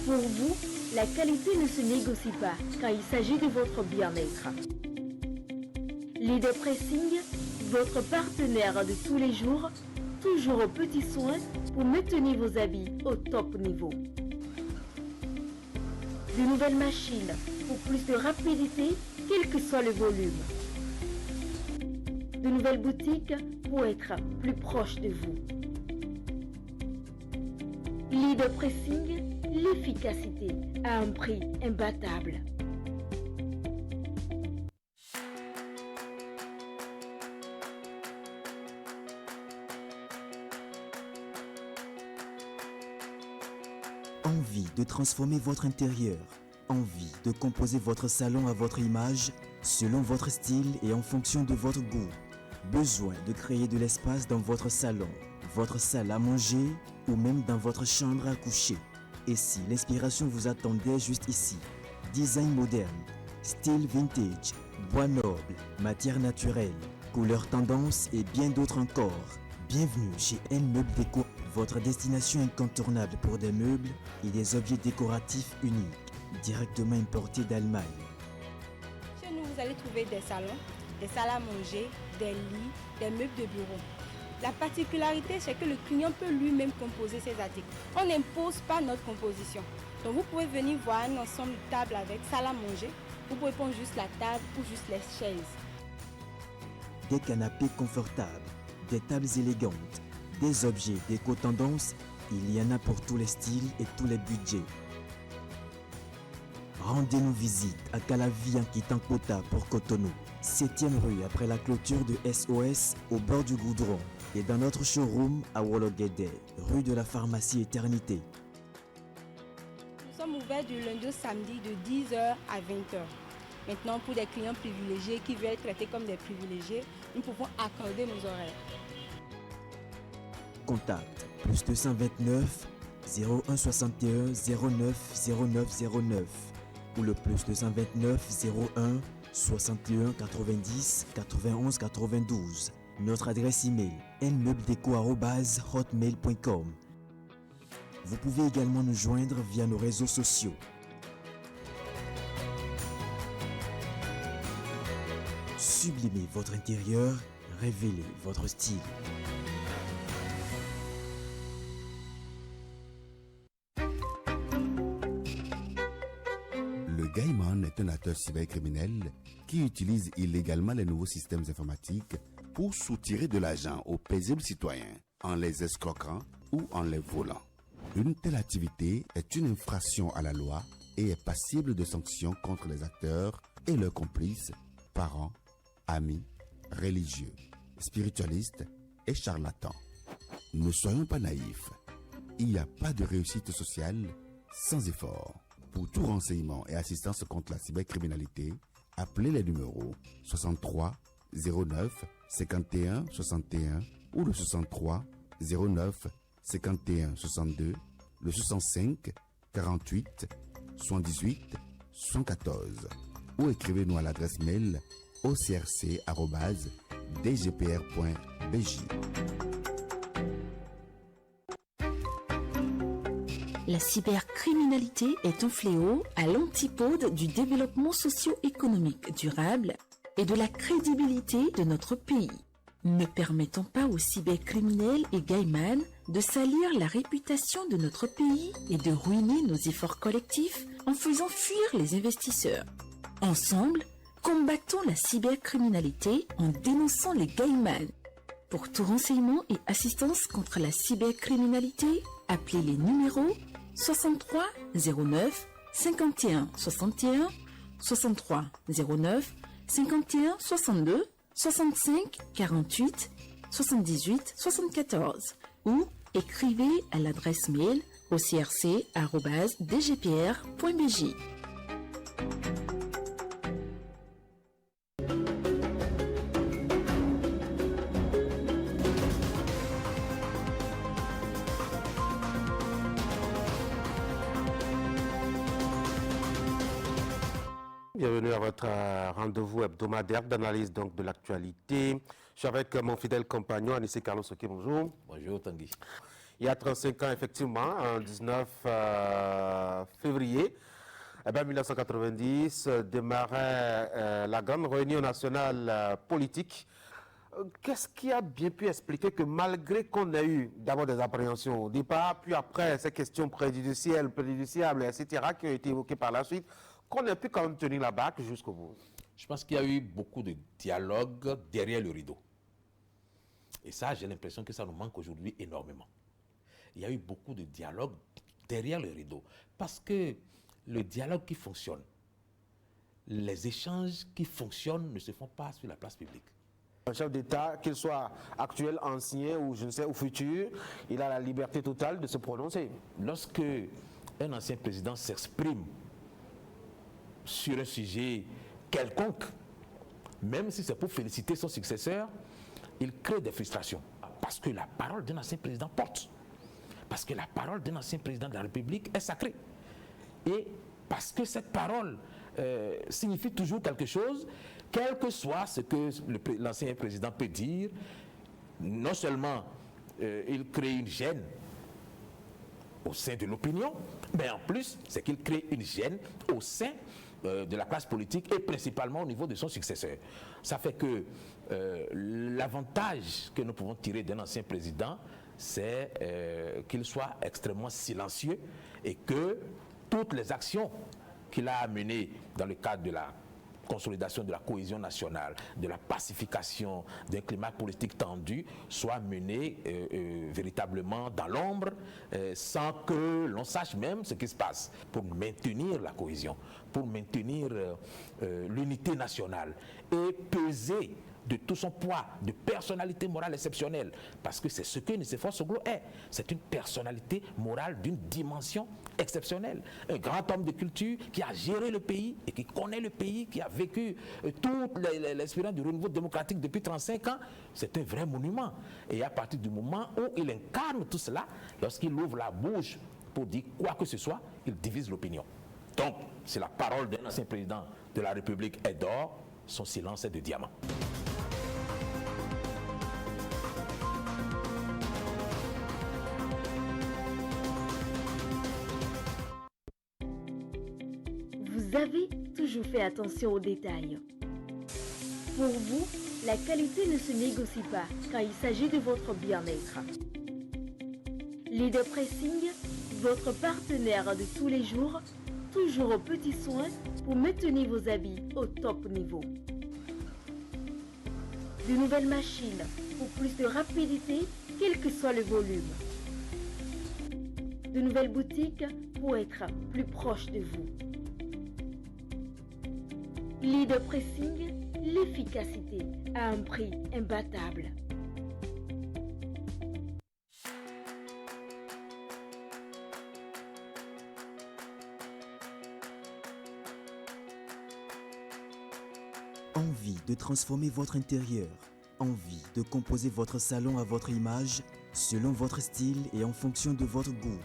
Pour vous, la qualité ne se négocie pas quand il s'agit de votre bien-être. Leader Pressing, votre partenaire de tous les jours, toujours aux petits soins pour maintenir vos habits au top niveau. De nouvelles machines pour plus de rapidité, quel que soit le volume. De nouvelles boutiques pour être plus proche de vous. Leader Pressing, l'efficacité à un prix imbattable. Envie de transformer votre intérieur, envie de composer votre salon à votre image, selon votre style et en fonction de votre goût. Besoin de créer de l'espace dans votre salon, votre salle à manger ou même dans votre chambre à coucher. Et si l'inspiration vous attendait juste ici? Design moderne, style vintage, bois noble, matière naturelle, couleurs tendance et bien d'autres encore. Bienvenue chez N Meubles Déco, votre destination incontournable pour des meubles et des objets décoratifs uniques, directement importés d'Allemagne. Chez nous, vous allez trouver des salons, des salles à manger, des lits, des meubles de bureau. La particularité, c'est que le client peut lui-même composer ses articles. On n'impose pas notre composition. Donc vous pouvez venir voir un ensemble de tables avec salle à manger. Vous pouvez prendre juste la table ou juste les chaises. Des canapés confortables, des tables élégantes, des objets déco-tendance, il y en a pour tous les styles et tous les budgets. Rendez-nous visite à Calavi en quittant Kota pour Cotonou, 7e rue après la clôture de SOS au bord du goudron et dans notre showroom à Wologede, rue de la pharmacie Éternité. Nous sommes ouverts du lundi au samedi de 10h à 20h. Maintenant, pour des clients privilégiés qui veulent être traités comme des privilégiés, nous pouvons accorder nos horaires. Contact +229 01 61 09 09 09 ou le +229 01 61 90 91 92. Notre adresse email nmeubledeco@hotmail.com. Vous pouvez également nous joindre via nos réseaux sociaux. Sublimez votre intérieur, révélez votre style. Le Gaiman est un acteur cybercriminel qui utilise illégalement les nouveaux systèmes informatiques pour soutirer de l'argent aux paisibles citoyens en les escroquant ou en les volant. Une telle activité est une infraction à la loi et est passible de sanctions contre les acteurs et leurs complices, parents, amis, religieux, spiritualistes et charlatans. Ne soyons pas naïfs. Il n'y a pas de réussite sociale sans effort. Pour tout renseignement et assistance contre la cybercriminalité, appelez les numéros 63 09 51 61 ou le 63 09 51 62, le 65 48 78 114 ou écrivez-nous à l'adresse mail ocrc@dgpr.bj. La cybercriminalité est un fléau à l'antipode du développement socio-économique durable et de la crédibilité de notre pays. Ne permettons pas aux cybercriminels et gaïmans de salir la réputation de notre pays et de ruiner nos efforts collectifs en faisant fuir les investisseurs. Ensemble, combattons la cybercriminalité en dénonçant les gaïmans. Pour tout renseignement et assistance contre la cybercriminalité, appelez les numéros 63 09 51 61, 63 09 51 62, 65 48 78 74 ou écrivez à l'adresse mail ocrc@dgpr.bj. Bienvenue à votre rendez-vous hebdomadaire d'analyse donc de l'actualité. Je suis avec mon fidèle compagnon Anissé Carlos Oké, bonjour. Bonjour Tanguy. Il y a 35 ans, effectivement, en 19 février 1990, démarrait la grande réunion nationale politique. Qu'est-ce qui a bien pu expliquer que malgré qu'on a eu d'abord des appréhensions au départ, puis après ces questions préjudiciables, etc., qui ont été évoquées par la suite, qu'on ait pu quand même tenir la barque jusqu'au bout? Je pense qu'il y a eu beaucoup de dialogue derrière le rideau. Et ça, j'ai l'impression que ça nous manque aujourd'hui énormément. Il y a eu beaucoup de dialogue derrière le rideau. Parce que le dialogue qui fonctionne, les échanges qui fonctionnent ne se font pas sur la place publique. Un chef d'État, qu'il soit actuel, ancien ou je ne sais, ou futur, il a la liberté totale de se prononcer. Lorsque un ancien président s'exprime sur un sujet quelconque, même si c'est pour féliciter son successeur, il crée des frustrations. Parce que la parole d'un ancien président porte. Parce que la parole d'un ancien président de la République est sacrée. Et parce que cette parole signifie toujours quelque chose, quel que soit ce que l'ancien président peut dire, non seulement il crée une gêne au sein de l'opinion, mais en plus, c'est qu'il crée une gêne au sein de la classe politique et principalement au niveau de son successeur. Ça fait que l'avantage que nous pouvons tirer d'un ancien président, c'est qu'il soit extrêmement silencieux et que toutes les actions qu'il a menées dans le cadre de la consolidation de la cohésion nationale, de la pacification, d'un climat politique tendu, soient menées véritablement dans l'ombre, sans que l'on sache même ce qui se passe, pour maintenir la cohésion, pour maintenir l'unité nationale et peser de tout son poids, de personnalité morale exceptionnelle, parce que c'est ce que Nicéphore Soglo est. C'est une personnalité morale d'une dimension exceptionnelle. Un grand homme de culture qui a géré le pays et qui connaît le pays, qui a vécu toute l'expérience du renouveau démocratique depuis 35 ans. C'est un vrai monument. Et à partir du moment où il incarne tout cela, lorsqu'il ouvre la bouche pour dire quoi que ce soit, il divise l'opinion. Donc, si la parole d'un ancien président de la République est d'or, son silence est de diamant. Vous avez toujours fait attention aux détails. Pour vous, la qualité ne se négocie pas quand il s'agit de votre bien-être. Leader Pressing, votre partenaire de tous les jours, toujours aux petits soins pour maintenir vos habits au top niveau. De nouvelles machines pour plus de rapidité, quel que soit le volume. De nouvelles boutiques pour être plus proche de vous. Leader Pressing, l'efficacité à un prix imbattable. Envie de transformer votre intérieur, envie de composer votre salon à votre image, selon votre style et en fonction de votre goût.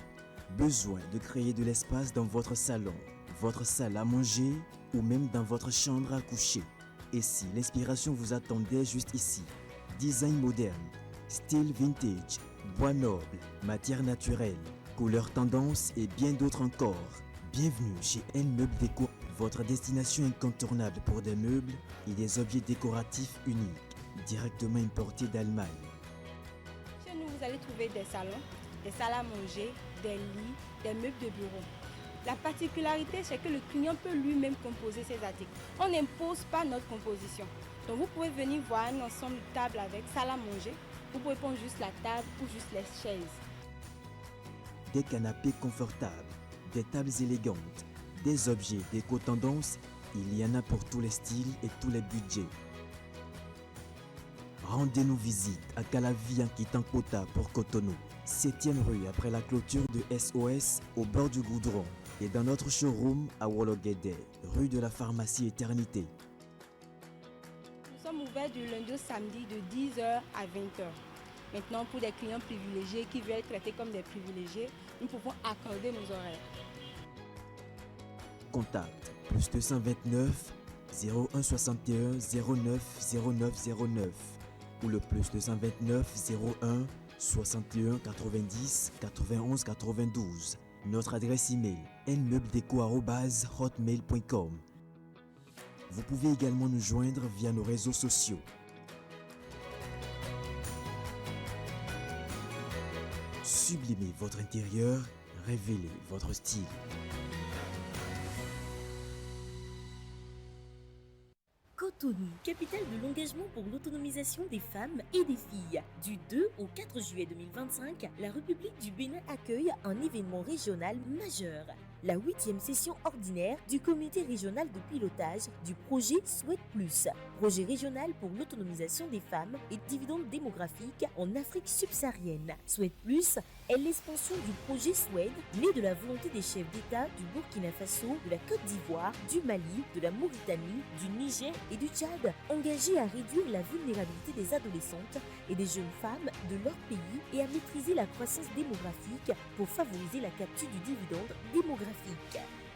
Besoin de créer de l'espace dans votre salon, votre salle à manger ou même dans votre chambre à coucher. Et si l'inspiration vous attendait juste ici, design moderne, style vintage, bois noble, matière naturelle, couleurs tendance et bien d'autres encore. Bienvenue chez N Meubles Déco, votre destination incontournable pour des meubles et des objets décoratifs uniques, directement importés d'Allemagne. Chez nous, vous allez trouver des salons, des salles à manger, des lits, des meubles de bureau. La particularité, c'est que le client peut lui-même composer ses articles. On n'impose pas notre composition. Donc vous pouvez venir voir un ensemble de tables avec salle à manger. Vous pouvez prendre juste la table ou juste les chaises. Des canapés confortables, des tables élégantes, des objets déco-tendance, il y en a pour tous les styles et tous les budgets. Rendez-nous visite à Calavi en quittant Kota pour Cotonou, 7e rue après la clôture de SOS au bord du goudron et dans notre showroom à Wologede, rue de la pharmacie Éternité. Nous sommes ouverts du lundi au samedi de 10h à 20h. Maintenant, pour des clients privilégiés qui veulent être traités comme des privilégiés, nous pouvons accorder nos horaires. Contact +229 0161 09 09 09 ou le +229 01 61 90 91 92. Notre adresse email nmeubledeco@hotmail.com. Vous pouvez également nous joindre via nos réseaux sociaux. Sublimez votre intérieur, révélez votre style. Cotonou, capitale de l'engagement pour l'autonomisation des femmes et des filles. Du 2 au 4 juillet 2025, la République du Bénin accueille un événement régional majeur. La 8e session ordinaire du comité régional de pilotage du projet Souhaite Plus, projet régional pour l'autonomisation des femmes et dividendes démographiques en Afrique subsaharienne. Souhaite Plus est l'expansion du projet Souhaite, né de la volonté des chefs d'État du Burkina Faso, de la Côte d'Ivoire, du Mali, de la Mauritanie, du Niger et du Tchad, engagés à réduire la vulnérabilité des adolescentes et des jeunes femmes de leur pays et à maîtriser la croissance démographique pour favoriser la capture du dividende démographique.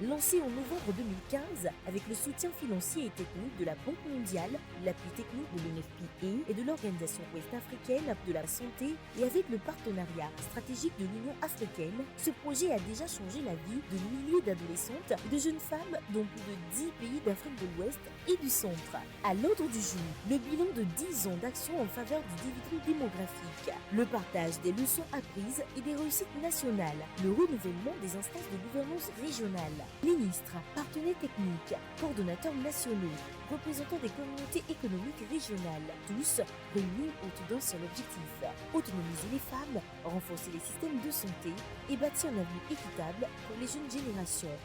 Lancé en novembre 2015 avec le soutien financier et technique de la Banque mondiale, l'appui technique de l'UNFPA et de l'Organisation ouest-africaine de la santé et avec le partenariat stratégique de l'Union africaine, ce projet a déjà changé la vie de milliers d'adolescentes et de jeunes femmes dans plus de 10 pays d'Afrique de l'Ouest et du Centre. À l'ordre du jour, le bilan de 10 ans d'action en faveur du dividende démographique, le partage des leçons apprises et des réussites nationales, le renouvellement des instances de gouvernance régionale, ministres, partenaires techniques, coordonnateurs nationaux, représentants des communautés économiques régionales, tous réunis autour d'un seul objectif, autonomiser les femmes, renforcer les systèmes de santé et bâtir un avenir équitable pour les jeunes générations.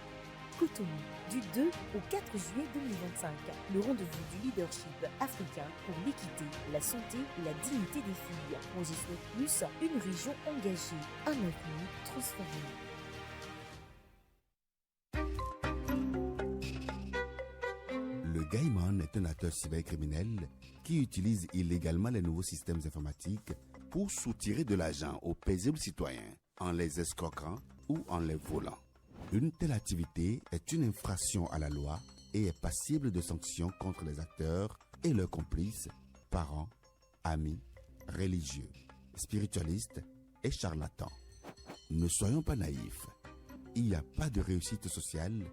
Cotonou, du 2 au 4 juillet 2025, le rendez-vous du leadership africain pour l'équité, la santé et la dignité des filles. Projet Souhaite Plus, une région engagée, un avenir transformé. Le Gaiman est un acteur cybercriminel qui utilise illégalement les nouveaux systèmes informatiques pour soutirer de l'argent aux paisibles citoyens en les escroquant ou en les volant. Une telle activité est une infraction à la loi et est passible de sanctions contre les acteurs et leurs complices, parents, amis, religieux, spiritualistes et charlatans. Ne soyons pas naïfs. Il n'y a pas de réussite sociale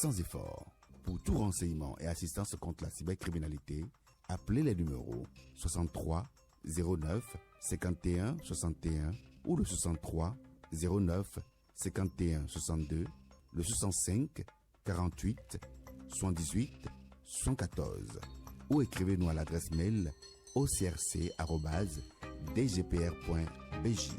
sans effort. Pour tout renseignement et assistance contre la cybercriminalité, appelez les numéros 63 09 51 61 ou le 63 09 51 62, le 65 48 78 114 ou écrivez-nous à l'adresse mail ocrc@dgpr.bj.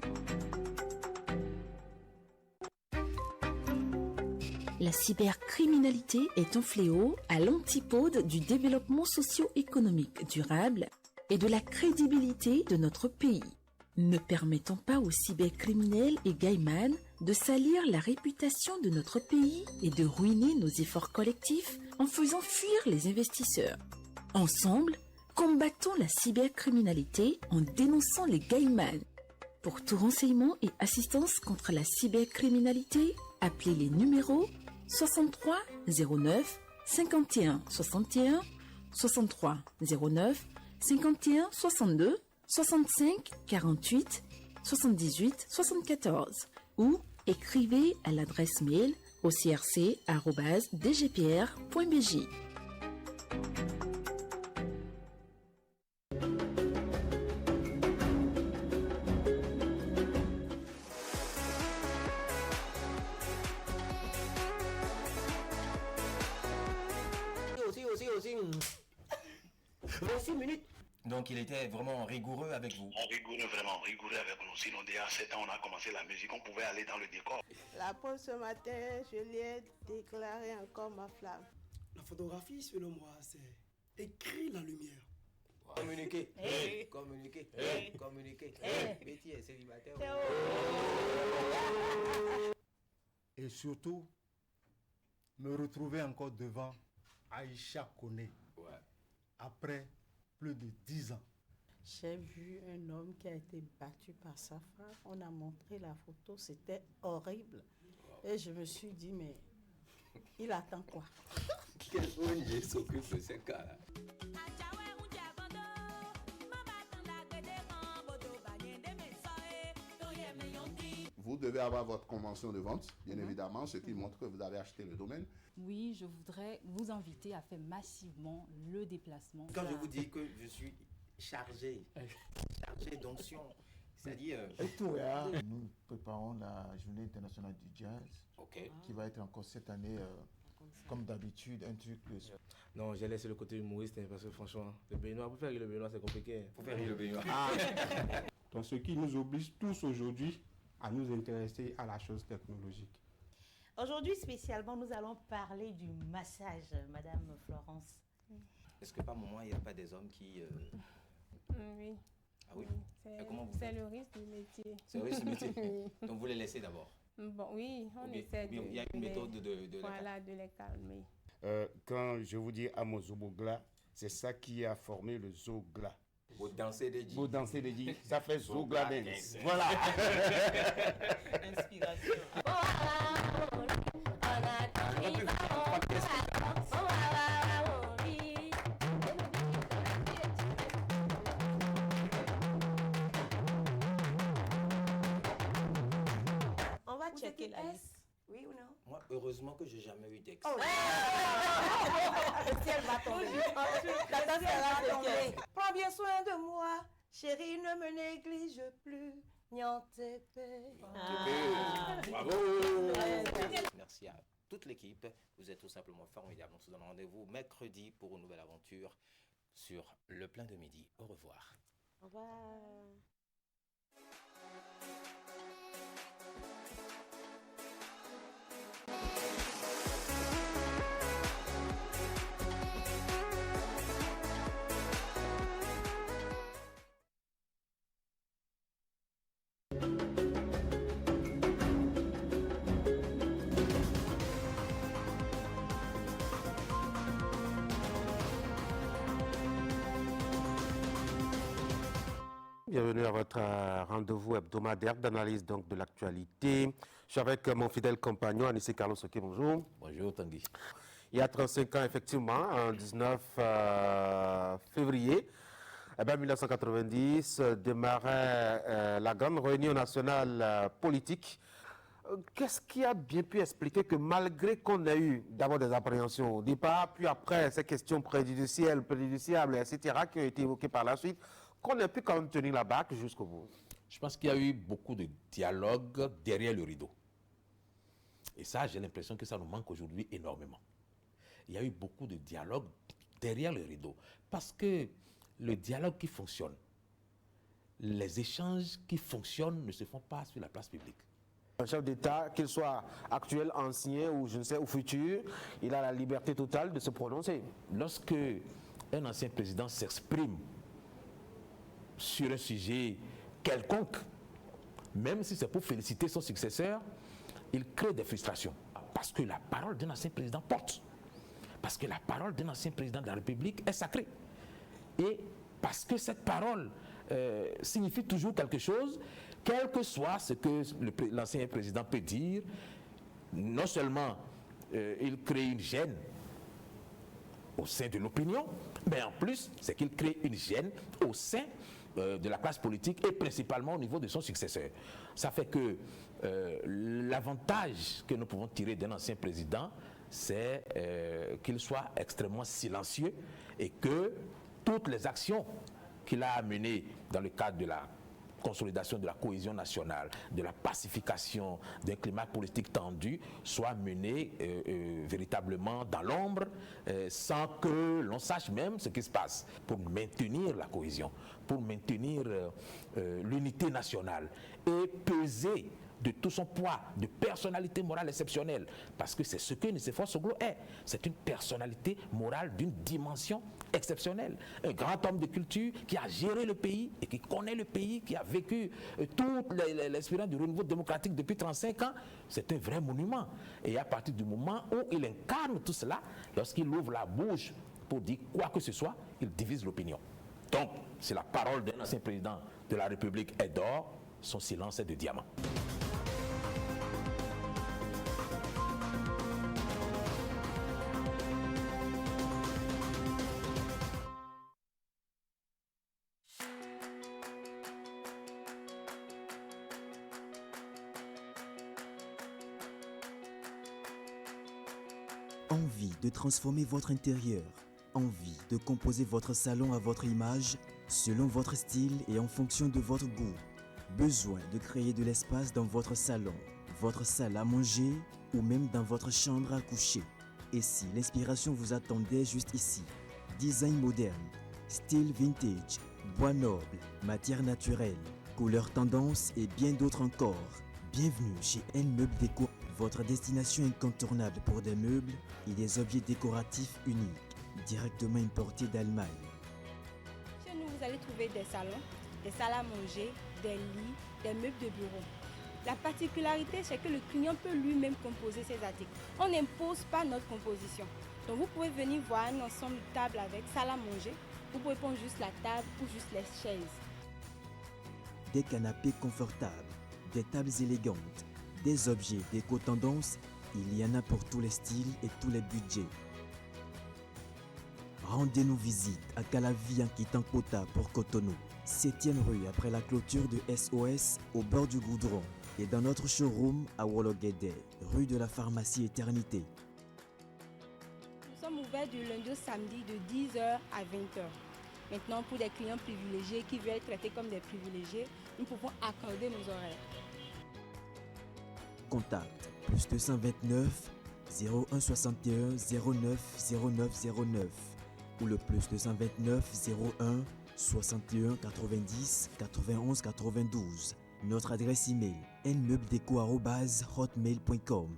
La cybercriminalité est un fléau à l'antipode du développement socio-économique durable et de la crédibilité de notre pays. Ne permettons pas aux cybercriminels et gaïmans de salir la réputation de notre pays et de ruiner nos efforts collectifs en faisant fuir les investisseurs. Ensemble, combattons la cybercriminalité en dénonçant les gaïmans. Pour tout renseignement et assistance contre la cybercriminalité, appelez les numéros 63 09 51 61 63 09 51 62 65 48 78 74 ou écrivez à l'adresse mail au crc@dgpr.bj. Aussi. 26 minutes. Donc il était vraiment rigoureux avec vous. Vraiment rigoureux avec nous. Sinon, déjà à 7 ans, on a commencé la musique, on pouvait aller dans le décor. La pause ce matin, je lui ai déclaré encore ma flamme. La photographie, selon moi, c'est écrit la lumière. Communiquer. Communiquer. Communiquer. Métier célibataire. Et surtout, me retrouver encore devant Aïcha Koné. Après plus de 10 ans. J'ai vu un homme qui a été battu par sa femme. On a montré la photo, c'était horrible. Et je me suis dit, mais il attend quoi? Quel ONG s'occupe de ces cas-là? Vous devez avoir votre convention de vente, bien évidemment, ce qui montre que vous avez acheté le domaine. Oui, je voudrais vous inviter à faire massivement le déplacement. Quand je vous dis que je suis chargé d'onction, c'est-à-dire... Nous préparons la journée internationale du jazz, qui va être encore cette année, comme d'habitude, un truc de... Non, j'ai laissé le côté humoriste, parce que franchement, le Béninois, pour faire rire le Béninois, c'est compliqué. Pour faire rire le Béninois. Donc ce qui nous oblige tous aujourd'hui à nous intéresser à la chose technologique. Aujourd'hui, spécialement, nous allons parler du massage, Madame Florence. Est-ce que par moment, il n'y a pas des hommes qui... Oui. Ah oui? C'est le risque du métier. C'est le risque du métier. Donc vous les laissez d'abord? Bon, oui, on essaie de... Il y a une méthode de les calmer. Quand je vous dis Amozobogla, c'est ça qui a formé le Zogla. Vous dansez des dits. Vous dansez des dits, ça fait Zogla dance. Voilà. Inspiration. On va checker la liste. Oui ou non? Moi, heureusement que j'ai jamais eu d'ex. Le ciel va tomber. La ciel va tomber. Prends bien soin de moi, chérie, ne me néglige plus. Bravo. Merci à toute l'équipe. Vous êtes tout simplement formidables. On se donne rendez-vous mercredi pour une nouvelle aventure sur Le Plein de Midi. Au revoir. Au revoir. Bienvenue à votre rendez-vous hebdomadaire d'analyse donc de l'actualité. Je suis avec mon fidèle compagnon Anissé Carlos Soké, bonjour. Bonjour Tanguy. Il y a 35 ans, effectivement, en 19 février 1990, démarrait la grande réunion nationale politique. Qu'est-ce qui a bien pu expliquer que malgré qu'on a eu d'abord des appréhensions au départ, puis après ces questions préjudiciables, etc., qui ont été évoquées par la suite, qu'on ait pu quand même tenir la barque jusqu'au bout? Je pense qu'il y a eu beaucoup de dialogue derrière le rideau. Et ça, j'ai l'impression que ça nous manque aujourd'hui énormément. Il y a eu beaucoup de dialogue derrière le rideau. Parce que le dialogue qui fonctionne, les échanges qui fonctionnent ne se font pas sur la place publique. Un chef d'État, qu'il soit actuel, ancien ou je ne sais, ou futur, il a la liberté totale de se prononcer. Lorsque un ancien président s'exprime sur un sujet quelconque, même si c'est pour féliciter son successeur, il crée des frustrations. Parce que la parole d'un ancien président porte. Parce que la parole d'un ancien président de la République est sacrée. Et parce que cette parole signifie toujours quelque chose, quel que soit ce que l'ancien président peut dire, non seulement il crée une gêne au sein de l'opinion, mais en plus, c'est qu'il crée une gêne au sein de la classe politique et principalement au niveau de son successeur. Ça fait que l'avantage que nous pouvons tirer d'un ancien président, c'est qu'il soit extrêmement silencieux et que toutes les actions qu'il a menées dans le cadre de la consolidation de la cohésion nationale, de la pacification, d'un climat politique tendu, soit mené véritablement dans l'ombre, sans que l'on sache même ce qui se passe, pour maintenir la cohésion, pour maintenir l'unité nationale et peser de tout son poids, de personnalité morale exceptionnelle, parce que c'est ce que Nicéphore Soglo est. C'est une personnalité morale d'une dimension exceptionnelle. Un grand homme de culture qui a géré le pays et qui connaît le pays, qui a vécu toute l'expérience du renouveau démocratique depuis 35 ans. C'est un vrai monument. Et à partir du moment où il incarne tout cela, lorsqu'il ouvre la bouche pour dire quoi que ce soit, il divise l'opinion. Donc, si la parole d'un ancien président de la République est d'or, son silence est de diamant. Envie de transformer votre intérieur, envie de composer votre salon à votre image, selon votre style et en fonction de votre goût. Besoin de créer de l'espace dans votre salon, votre salle à manger ou même dans votre chambre à coucher. Et si l'inspiration vous attendait juste ici? Design moderne, style vintage, bois noble, matière naturelle, couleurs tendance et bien d'autres encore. Bienvenue chez N Meubles Déco, votre destination incontournable pour des meubles et des objets décoratifs uniques, directement importés d'Allemagne. Chez nous, vous allez trouver des salons, des salles à manger, des lits, des meubles de bureau. La particularité, c'est que le client peut lui-même composer ses articles. On n'impose pas notre composition. Donc vous pouvez venir voir un ensemble de tables avec salle à manger. Vous pouvez prendre juste la table ou juste les chaises. Des canapés confortables, des tables élégantes, des objets déco-tendance, il y en a pour tous les styles et tous les budgets. Rendez-nous visite à Calavi en quittant Kota pour Cotonou, 7e rue après la clôture de SOS au bord du Goudron et dans notre showroom à Wologede, rue de la Pharmacie Éternité. Nous sommes ouverts du lundi au samedi de 10h à 20h. Maintenant, pour des clients privilégiés qui veulent être traités comme des privilégiés, nous pouvons accorder nos horaires. Contact plus 229 01 61 09 09 09 ou le plus 229 01 61 90 91 92. Notre adresse email nmeubledeco@hotmail.com.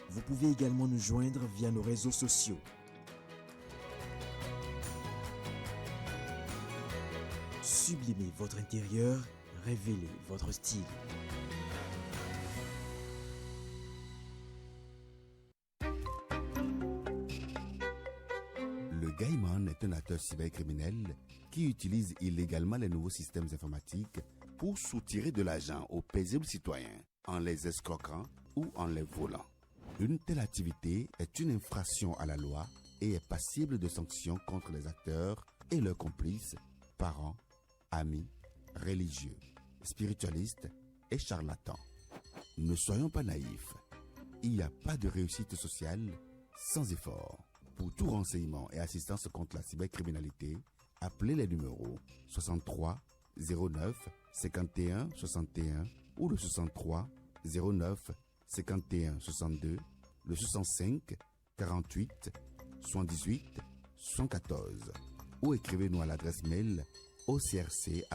Vous pouvez également nous joindre via nos réseaux sociaux. Sublimez votre intérieur, révélez votre style. Le Gaiman est un acteur cybercriminel qui utilise illégalement les nouveaux systèmes informatiques pour soutirer de l'argent aux paisibles citoyens en les escroquant ou en les volant. Une telle activité est une infraction à la loi et est passible de sanctions contre les acteurs et leurs complices, parents, amis, religieux, spiritualistes et charlatans. Ne soyons pas naïfs. Il n'y a pas de réussite sociale sans effort. Pour tout renseignement et assistance contre la cybercriminalité, appelez les numéros 63 09 51 61 ou le 63 09 51 62, le 65 48 78 114 ou écrivez-nous à l'adresse mail ocrc@dgpr.bj.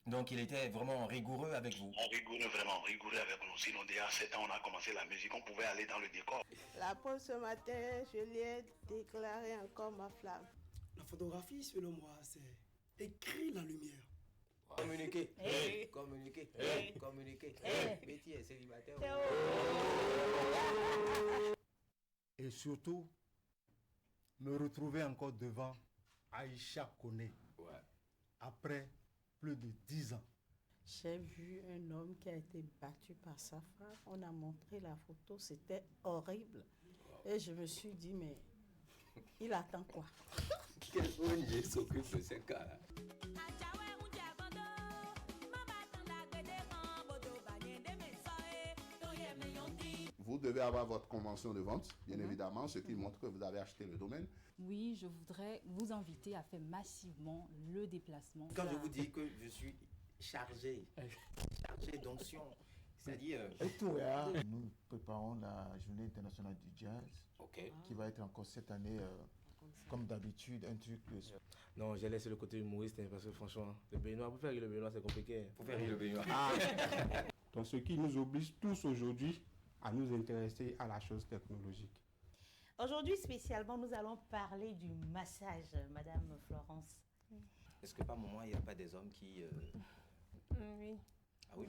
Donc il était vraiment rigoureux avec vous. Rigoureux, vraiment rigoureux avec nous. Sinon, déjà à 7 ans, on a commencé la musique, on pouvait aller dans le décor. La pause ce matin, je lui ai déclaré encore ma flamme. La photographie, selon moi, c'est écrire la lumière. Communiquer. Communiquer. Communiquer. Betty est célibataire. Et surtout, me retrouver encore devant Aïcha Koné. Ouais. Après plus de 10 ans. J'ai vu un homme qui a été battu par sa femme. On a montré la photo, c'était horrible. Et je me suis dit, mais il attend quoi? Quel ONG s'occupe de ces cas-là? Vous devez avoir votre convention de vente, bien évidemment, ce qui montre que vous avez acheté le domaine. Oui, je voudrais vous inviter à faire massivement le déplacement. Quand je vous dis que je suis chargé d'onction, c'est-à-dire... Nous préparons la journée internationale du jazz, qui va être encore cette année, comme d'habitude, un truc... Non, j'ai laissé le côté humoriste, parce que franchement, le Béninois, pour faire rire le Béninois, c'est compliqué. Pour faire rire le Béninois. Donc ce qui nous oblige tous aujourd'hui à nous intéresser à la chose technologique. Aujourd'hui, spécialement, nous allons parler du massage, Madame Florence. Est-ce que par moment, il n'y a pas des hommes qui... Oui. Ah oui?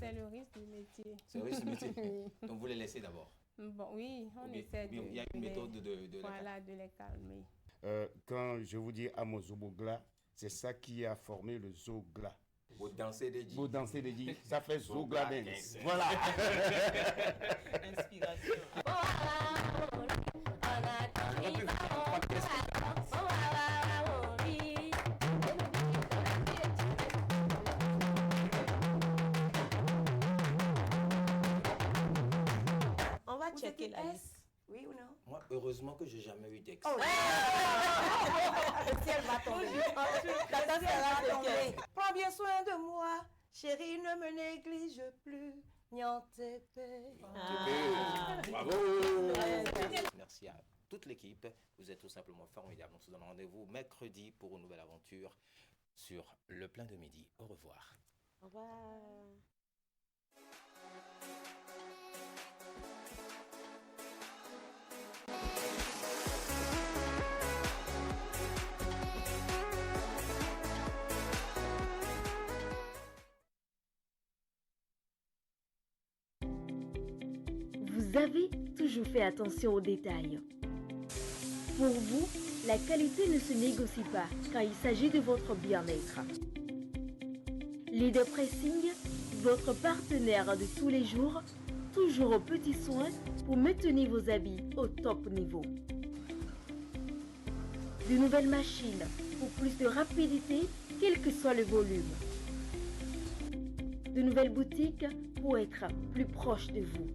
C'est le risque du métier. C'est le risque du métier. Donc vous les laissez d'abord? Bon, oui, on essaie de... Il y a une méthode de les calmer. Quand je vous dis Amozobogla, c'est ça qui a formé le Zogla. Vous dansez des djis. Vous dansez des djis, ça fait Zogla dance. Voilà. Inspiration. On va checker la liste. Oui ou non? Moi, heureusement que j'ai jamais eu d'ex. Oh, le ciel va tomber. La danse va tomber. Prends bien soin de moi, chérie, ne me néglige plus. Bravo. Merci à toute l'équipe. Vous êtes tout simplement formidable. On se donne rendez-vous mercredi pour une nouvelle aventure sur le plein de midi. Au revoir. Au revoir. Vous avez toujours fait attention aux détails. Pour vous, la qualité ne se négocie pas quand il s'agit de votre bien-être. Leader Pressing, votre partenaire de tous les jours, toujours aux petits soins pour maintenir vos habits au top niveau. De nouvelles machines pour plus de rapidité, quel que soit le volume. De nouvelles boutiques pour être plus proche de vous.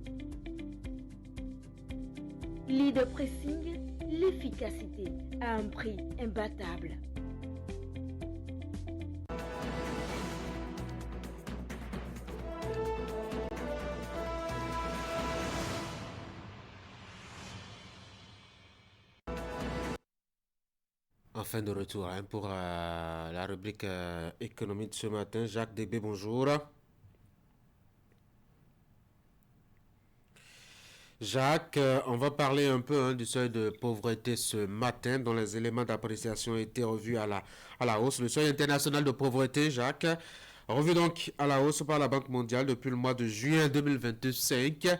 Leader Pressing, l'efficacité à un prix imbattable. Enfin de retour pour la rubrique économie de ce matin. Jacques Débé, bonjour. Jacques, on va parler un peu du seuil de pauvreté ce matin, dont les éléments d'appréciation ont été revus à la hausse. Le seuil international de pauvreté, Jacques, revu donc à la hausse par la Banque mondiale depuis le mois de juin 2025.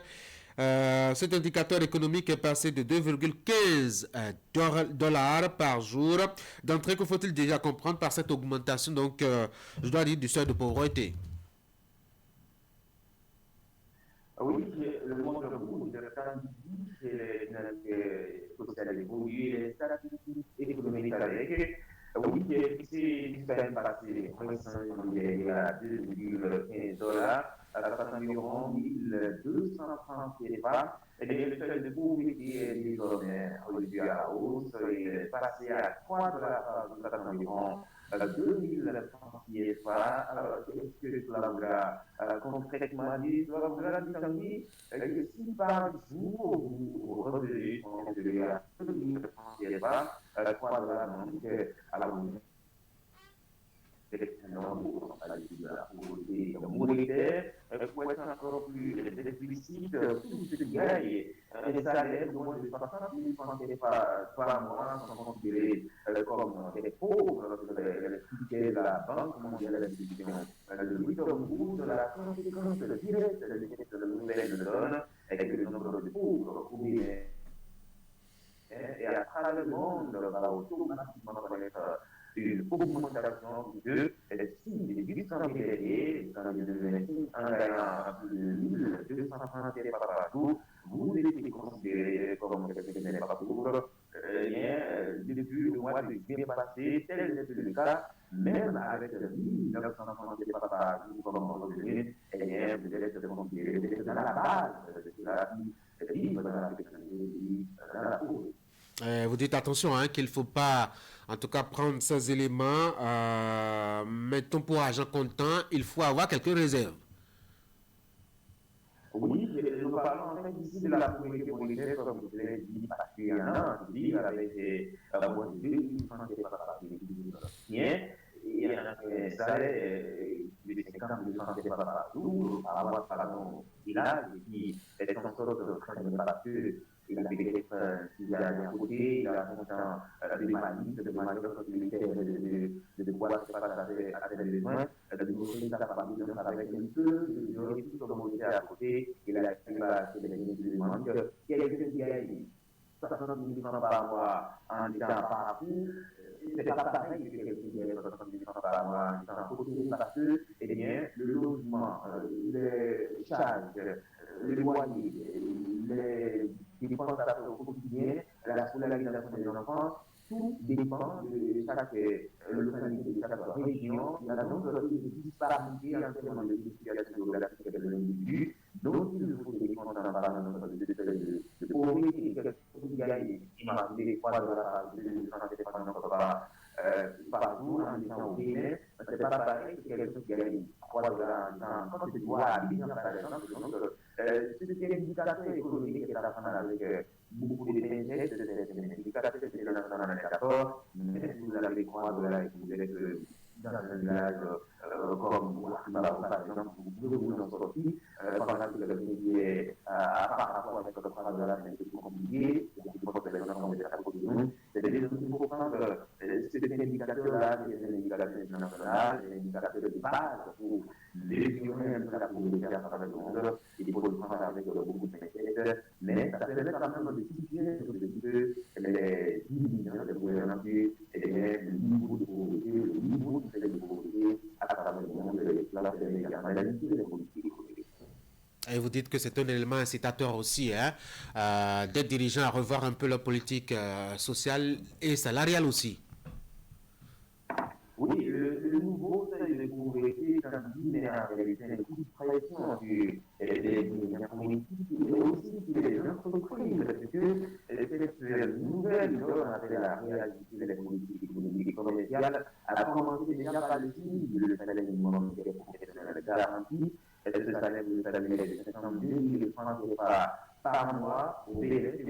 Cet indicateur économique est passé de 2,15 $ par jour. D'entrée, que faut-il déjà comprendre par cette augmentation, donc, je dois dire, du seuil de pauvreté? Oui, le monde rouge, le candidat, c'est les social évolué, les statistiques économiques avec. Oui, c'est quand même passé récemment, il y a 2,15 $, à environ 1200 francs CFA. Et le seuil de pauvreté est désormais revu à la hausse, il est passé à 3 $, à environ 2000 francs CFA. Alors, qu'est-ce que cela voudra concrètement dire? Cela voudra distinguer que si par jour vous revenez à 2000 francs CFA, 3 $ donc à la monnaie. excellent à l'étude de la pauvreté monétaire, pour être encore plus explicite, tout ce qui gagne un salaire de moins de 60 000 francs par mois sont considérés comme des pauvres, les de la Banque mondiale d'investissement. Le Luxembourg, la conséquence directe de cette nouvelle donne est que le nombre de pauvres ouvriers et à travers le monde va automatiquement connaître une augmentation de 6,8 milliards en gagnant plus de 1200 francs par jour. Vous étiez considéré comme quelqu'un qui n'est pas pauvre. Depuis le mois de juillet passé, tel n'est plus le cas, même avec 1900 francs par jour comme revenu, vous êtes considéré dans la base de la vie, dans la pauvreté. Vous dites attention qu'il ne faut pas, en tout cas, prendre ces éléments, mettons pour argent comptant, il faut avoir quelques réserves. Oui, nous parlons en fait ici de la pauvreté monétaire, comme vous l'avez dit, parce qu'il y en a, avec moins de 2 francs par il y a un salaire de 50 000 francs par jour, par rapport à mon village, qui est en sorte de craindre parce que il a peut-être, s'il y a un côté, il a un de malice, de manœuvre militaire, de pouvoir se passer à ses besoins, de nourrir sa famille avec un peu de juridique communauté à côté, il a des musulmans, quelqu'un qui a 60 000 francs par mois en étant partout, c'est pas pareil que quelqu'un qui a 60 000 francs par mois en étant côté, parce que, eh bien, le logement, les charges, le loyer, les dépenses au quotidien, la scolarisation des enfants, tout dépend de chaque localité, de chaque région. Il y a donc une disparité en termes de situation géographique de l'individu. Donc, il faut des dépenses en parlant de pauvreté, qui gagne, imaginez, 3 dollars par jour en étant au Bénin, c'est pas pareil que quelqu'un qui gagne 3 dollars en Côte d'Ivoire, par exemple. Donc, c'est un indicateur économique qui est à prendre avec beaucoup de pincettes, c'est un indicateur qui est dans l'année 14, mais si vous avez 3 dollars et que vous êtes dans un village comme par exemple, vous pouvez vous en sortir, pendant que le pays est par rapport avec 3 dollars, c'est plus compliqué, c'est pour que les gens sont déjà à côté de nous. C'est-à-dire qu'il faut prendre cet indicateur-là, c'est un indicateur international, c'est un indicateur de base pour mesurer un peu la pauvreté à travers le monde. Il faut le prendre avec beaucoup de pincettes, mais ça permet quand même de situer les divisions de gouvernement et le niveau de pauvreté, le niveau de pauvreté à travers le monde, la réalité des politiques économiques. Et vous dites que c'est un élément incitateur aussi des dirigeants à revoir un peu leur politique sociale et salariale aussi. Oui, le nouveau seuil de pauvreté s'indique en réalité une petite pression des dirigeants politiques et aussi des entreprises, parce que cette nouvelle norme avec la réalité des politiques économiques et commerciales a commencé déjà par le signe le salaire minimum professionnel garanti. Ce salaire de 52 000 francs par mois au BS,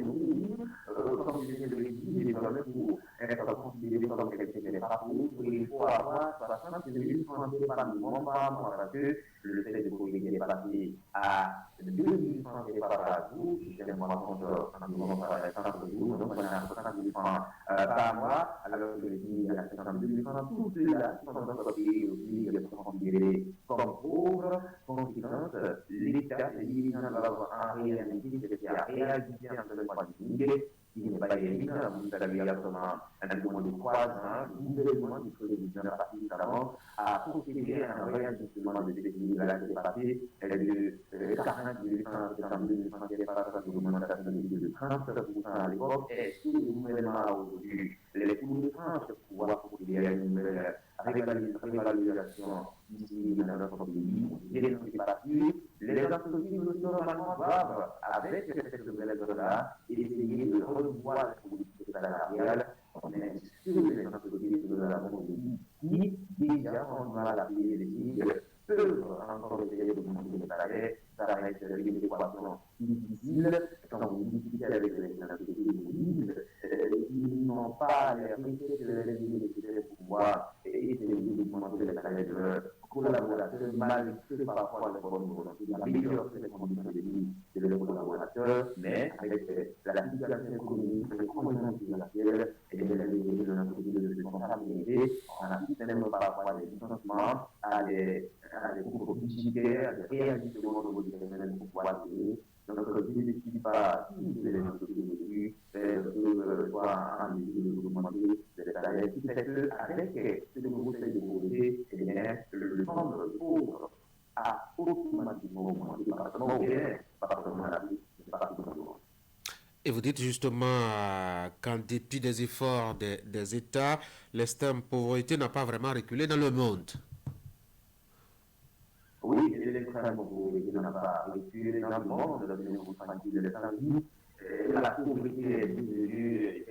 comme je viens de le dire, désormais pour être considéré comme quelqu'un qui n'est pas pauvre, il faut avoir 60 000 francs par mois, parce que le salaire de pauvreté est passé à 2 000 francs par jour, si je me rends compte environ par 30 jours, donc on a 60 000 francs par mois, alors que le pays a 52 000 francs, tout cela sont donc payés aussi, considérés comme pauvres. Conséquence, l'État, les dirigeants doivent en réalité réaliser en termes de politique, qui n'est pas évident. Vous savez, il y a un moment de 3 ans, le gouvernement du président particulièrement a procédé à un réajustement de cette ligne-là qui est passé de 40 000 francs, 72 000 francs, qui est passé à une augmentation de 30% à l'époque. Est-ce que le gouvernement a aujourd'hui les coûts de France pour pouvoir procéder à une nouvelle réévaluation d'ici dans notre pays? Les entreprises aussi normalement doivent, avec cette nouvelle-là, essayer de revoir la politique salariale. On est sûr que les entreprises de la Mongolie qui déjà ont du mal à payer les cibles peuvent encore essayer d'augmenter les salaires. Ça reste une équation difficile. Quand vous discutez avec les entreprises, ils n'ont pas les richesses nécessaires pour pouvoir essayer d'augmenter les salaires de leurs collaborateurs, malgré parfois les bonnes volontés, d'améliorer les conditions de vie de leurs collaborateurs, mais avec la situation économique, les conditions financières et les responsabilités, on assiste même parfois des licenciements, à des coupes budgétaires, à des réajustements au niveau du personnel pour pouvoir payer. Donc, je ne suis pas tous les éléments de soit en mesure d'augmenter les salaires, qui fait qu'avec ce nouveau seuil de pauvreté, le nombre de pauvres a automatiquement augmenté, pas seulement au Bénin, pas seulement en Afrique, mais partout dans le monde. Et vous dites justement qu'en dépit des efforts des États, l'extrême pauvreté n'a pas vraiment reculé dans le monde. Oui, l'extrême pauvreté n'a pas reculé dans le monde, vous tranquille de l'incendie. La pauvreté est devenue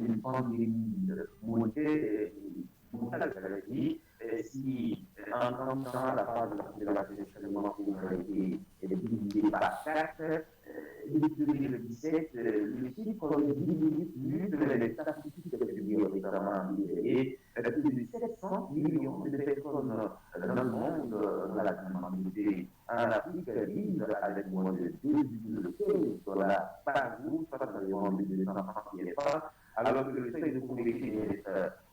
une pandémie mondiale, si en temps la phase de la extrêmement pauvreté est divisée par 4, depuis 2017, le chiffre diminue plus que les statistiques publiées récemment libérées, plus de 700 millions de personnes dans le monde relativement limité. En Afrique, vivent avec moins de $2,15 par jour, soit environ 200 francs CFA, alors que le seuil de pauvreté est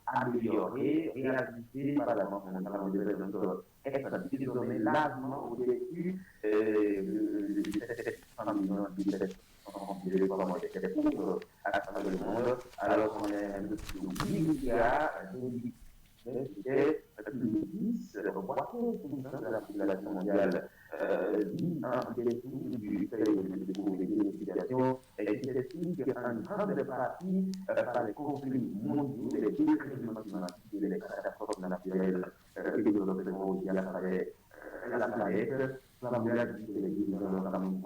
amélioré, réajusté par la Banque mondiale de l'Europe, est désormais largement au-dessus de 700 millions de pauvres à travers le monde, alors qu'on est un peu plus de 8 milliards c'était plus de 10, de la population mondiale vit en dessous du seuil de pauvreté et de situation, et qui s'explique en grande partie par les conflits mondiaux, les dérèglements climatiques et les catastrophes naturelles et les développements mondiaux à travers la planète. La mondiale dit que les gens ont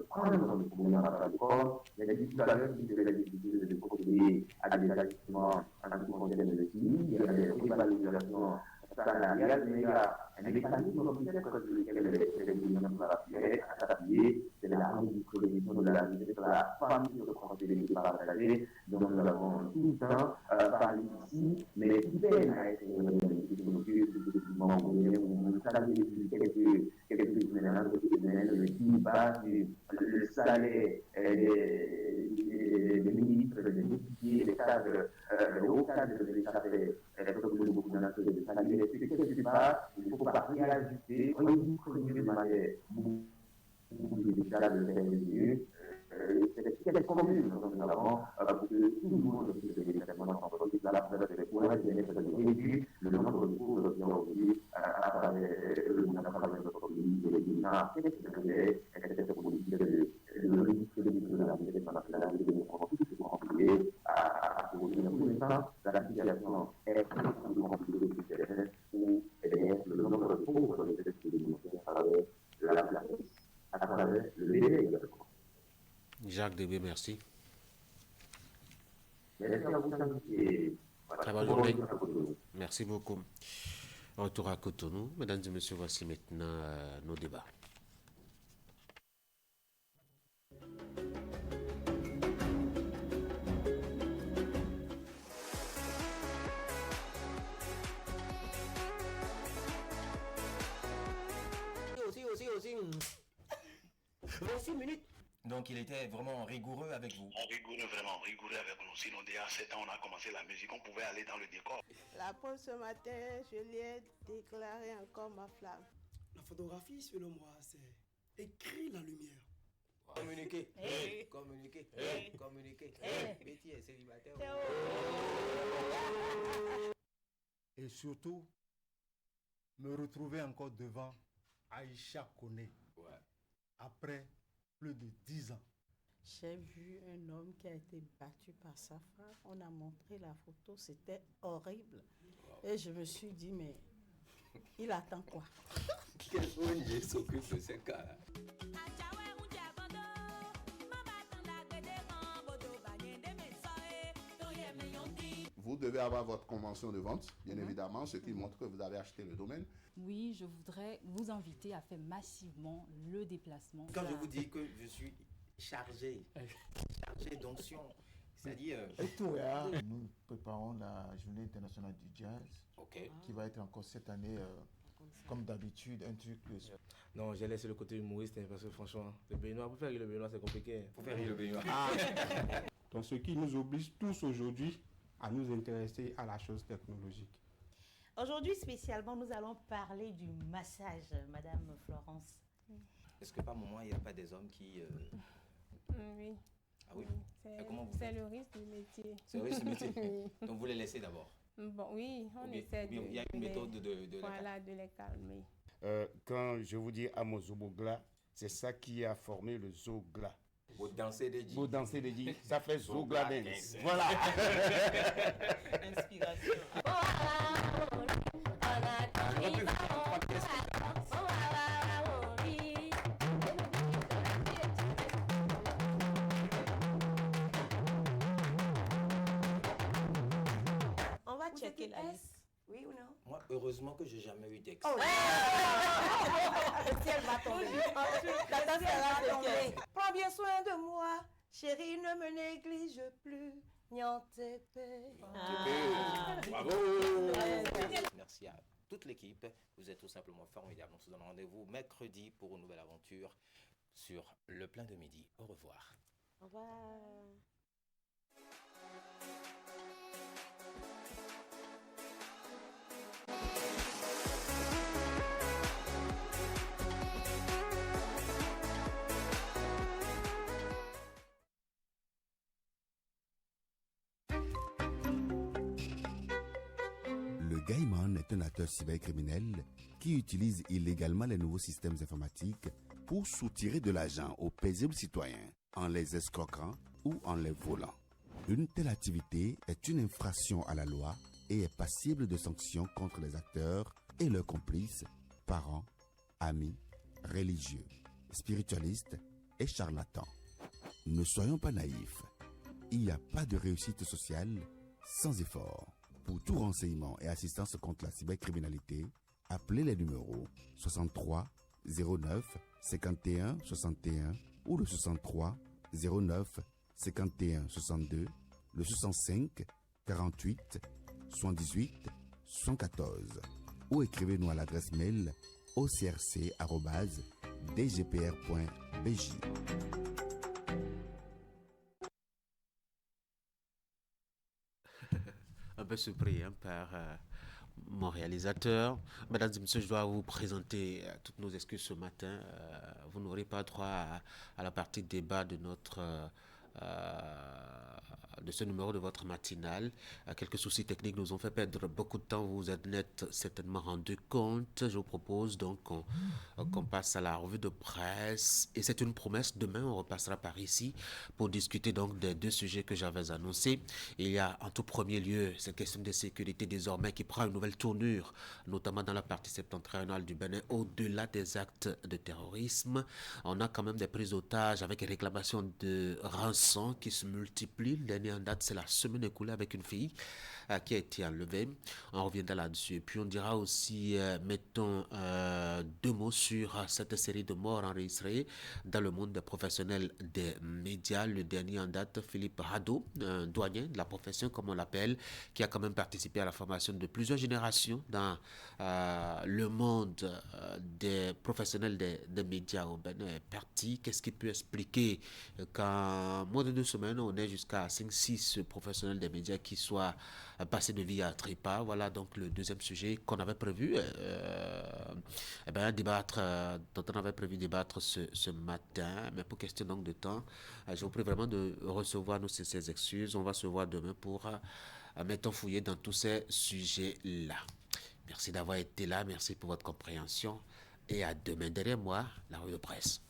prendre le problème à le corps, mais les discussions disent que les difficultés de procéder à des ajustements anticonceptifs de filles, il y a des revalorisations salariales, mais il y a un mécanisme peut-être sur lequel les gens doivent s'appuyer, c'est la redistribution de la vie de la famille de responsabilité partagée, dont nous avons tout le temps parlé ici, mais qui peine à être effectivement vous savez depuis quelques semaines, le qui bat le salaire des ministres, des députés, des cadres, des hauts cadres de l'État, beaucoup de nations de salaire, quelque part, il ne faut pas réajuster, redistribuer de manière beaucoup plus équitable les revenus. C'est des communes dont nous avons pour que tout le monde puisse se déterminer entre eux. La première c'est pour réduire le nombre de pauvres qui ont aujourd'hui à travers le monde, à travers notre pays, et les dirigeants, et cette politique de redistribution de la vie nationale, de nous contribuer à produire. Pour l'instant, la situation est plus compliquée où le nombre de pauvres est démontré à travers la planète, à travers le Bénin également. Jacques Débé, merci. Très bonne journée. Merci beaucoup. Retour à Cotonou. Mesdames et messieurs, voici maintenant nos débats. Aussi. 26 minutes. Donc il était vraiment rigoureux avec vous. Vraiment rigoureux avec nous. Sinon, déjà à 7 ans, on a commencé la musique, on pouvait aller dans le décor. La pause ce matin, je lui ai déclaré encore ma flamme. La photographie, selon moi, c'est écrire la lumière. Communiquer. Communiquer. Betty est célibataire. Et surtout, me retrouver encore devant Aïcha Koné. Ouais. Après plus de 10 ans. J'ai vu un homme qui a été battu par sa femme. On a montré la photo, c'était horrible. Wow. Et je me suis dit, mais il attend quoi? Quel ONG s'occupe de ces cas-là? Vous devez avoir votre convention de vente, bien évidemment, ce qui montre que vous avez acheté le domaine. Oui, je voudrais vous inviter à faire massivement le déplacement. Quand je vous dis que je suis chargé d'onction C'est-à-dire... Et tout, hein. Nous préparons la journée internationale du jazz, qui va être encore cette année, comme d'habitude, un truc... Non, j'ai laissé le côté humoriste, hein, parce que franchement, le Béninois, pour faire rire le Béninois, c'est compliqué. Hein. Pour faire rire le Béninois. Donc ce qui nous oblige tous aujourd'hui à nous intéresser à la chose technologique. Aujourd'hui, spécialement, nous allons parler du massage, Madame Florence. Est-ce que par moment, il n'y a pas des hommes qui... Oui. Ah oui. C'est le risque du métier. C'est le risque du métier. Donc vous les laissez d'abord. Bon, oui, on essaie de... Il y a une méthode de les calmer. Quand je vous dis Amozobogla, c'est ça qui a formé le Zogla. Vous dansez des dits. Vous dansez des dits, ça fait Zogla dance. Voilà. Inspiration. On va checker la liste. Oui ou non? Moi, heureusement que j'ai jamais eu d'ex. Oh, le ciel va tomber. La ciel va tomber. Prends bien soin de moi, chérie, ne me néglige plus. Bravo. Merci à toute l'équipe. Vous êtes tout simplement formidables. On se donne rendez-vous mercredi pour une nouvelle aventure sur le plein de midi. Au revoir. Au revoir. Le Gaiman est un acteur cybercriminel qui utilise illégalement les nouveaux systèmes informatiques pour soutirer de l'argent aux paisibles citoyens en les escroquant ou en les volant. Une telle activité est une infraction à la loi et est passible de sanctions contre les acteurs et leurs complices, parents, amis, religieux, spiritualistes et charlatans. Ne soyons pas naïfs. Il n'y a pas de réussite sociale sans effort. Pour tout renseignement et assistance contre la cybercriminalité, appelez les numéros 63 09 51 61 ou le 63 09 51 62, le 65 48 78 114 ou écrivez-nous à l'adresse mail ocrc@dgpr.bj. Un peu surpris par mon réalisateur. Mesdames et messieurs, je dois vous présenter toutes nos excuses ce matin. Vous n'aurez pas droit à la partie débat de notre de ce numéro de votre matinale. Quelques soucis techniques nous ont fait perdre beaucoup de temps. Vous vous êtes certainement rendu compte. Je vous propose donc qu'on passe à la revue de presse. Et c'est une promesse. Demain, on repassera par ici pour discuter donc des deux sujets que j'avais annoncés. Il y a en tout premier lieu cette question de sécurité désormais qui prend une nouvelle tournure, notamment dans la partie septentrionale du Bénin, au-delà des actes de terrorisme. On a quand même des prises d'otages avec réclamation de rançon qui se multiplient. Le dernier en date, c'est la semaine écoulée avec une fille qui a été enlevée. On reviendra là-dessus. Et puis on dira aussi, mettons deux mots sur cette série de morts enregistrées dans le monde des professionnels des médias. Le dernier en date, Philippe Rado, un douanier de la profession comme on l'appelle, qui a quand même participé à la formation de plusieurs générations dans le monde des professionnels des médias au Bénin est parti. Qu'est-ce qui peut expliquer qu'en moins de 2 semaines, on est jusqu'à 5-6 professionnels des médias qui soient passés de vie à trépas? Voilà donc le deuxième sujet qu'on avait prévu débattre, dont on avait prévu débattre ce matin, mais pour question donc de temps, je vous prie vraiment de recevoir ces excuses. On va se voir demain pour mettons fouiller dans tous ces sujets-là. Merci d'avoir été là, merci pour votre compréhension et à demain. Derrière moi, la revue de presse.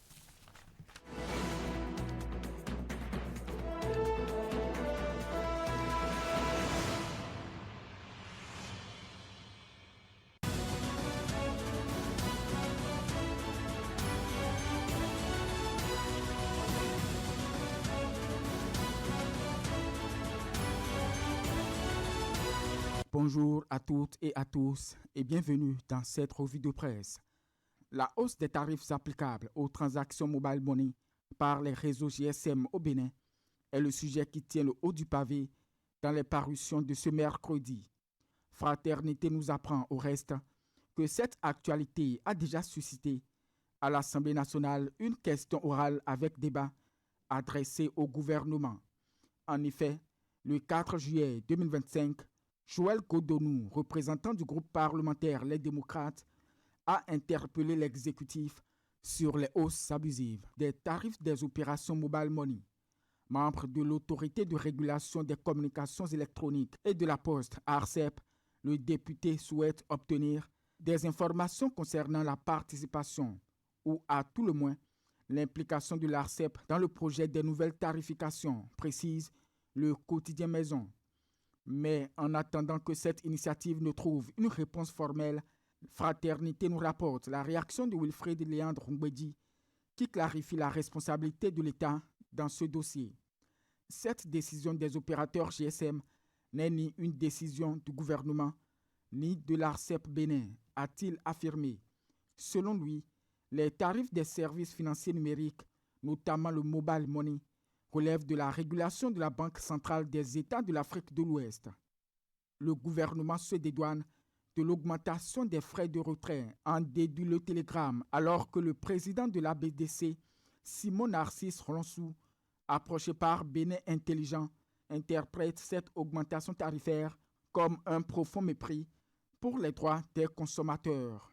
Bonjour à toutes et à tous et bienvenue dans cette revue de presse. La hausse des tarifs applicables aux transactions mobile money par les réseaux GSM au Bénin est le sujet qui tient le haut du pavé dans les parutions de ce mercredi. Fraternité nous apprend au reste que cette actualité a déjà suscité à l'Assemblée nationale une question orale avec débat adressée au gouvernement. En effet, le 4 juillet 2025, Joël Godonou, représentant du groupe parlementaire Les Démocrates, a interpellé l'exécutif sur les hausses abusives des tarifs des opérations mobile money. Membre de l'autorité de régulation des communications électroniques et de la poste, ARCEP, le député souhaite obtenir des informations concernant la participation ou à tout le moins l'implication de l'ARCEP dans le projet des nouvelles tarifications, précise le quotidien Maison. Mais en attendant que cette initiative ne trouve une réponse formelle, Fraternité nous rapporte la réaction de Wilfred Léandre Ngwedi qui clarifie la responsabilité de l'État dans ce dossier. Cette décision des opérateurs GSM n'est ni une décision du gouvernement ni de l'ARCEP Bénin, a-t-il affirmé. Selon lui, les tarifs des services financiers numériques, notamment le mobile money, relèvent de la régulation de la Banque centrale des États de l'Afrique de l'Ouest. Le gouvernement se dédouane de l'augmentation des frais de retrait, en déduit le Télégramme, alors que le président de la BDC, Simon Narcisse Ronsou, approché par Bénin Intelligent, interprète cette augmentation tarifaire comme un profond mépris pour les droits des consommateurs.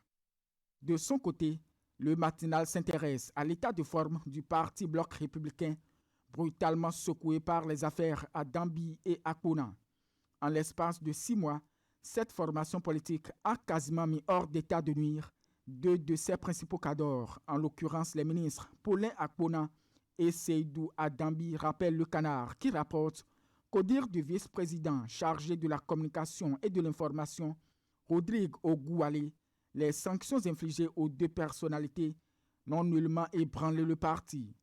De son côté, le matinal s'intéresse à l'état de forme du parti Bloc républicain, brutalement secoué par les affaires à Dambi et à Kona. En l'espace de 6 mois, cette formation politique a quasiment mis hors d'état de nuire 2 de ses principaux cadors, en l'occurrence les ministres Paulin Akpona et Seydou Adambi, rappelle le Canard, qui rapporte qu'au dire du vice-président chargé de la communication et de l'information, Rodrigue Ogouale, les sanctions infligées aux 2 personnalités n'ont nullement ébranlé le parti.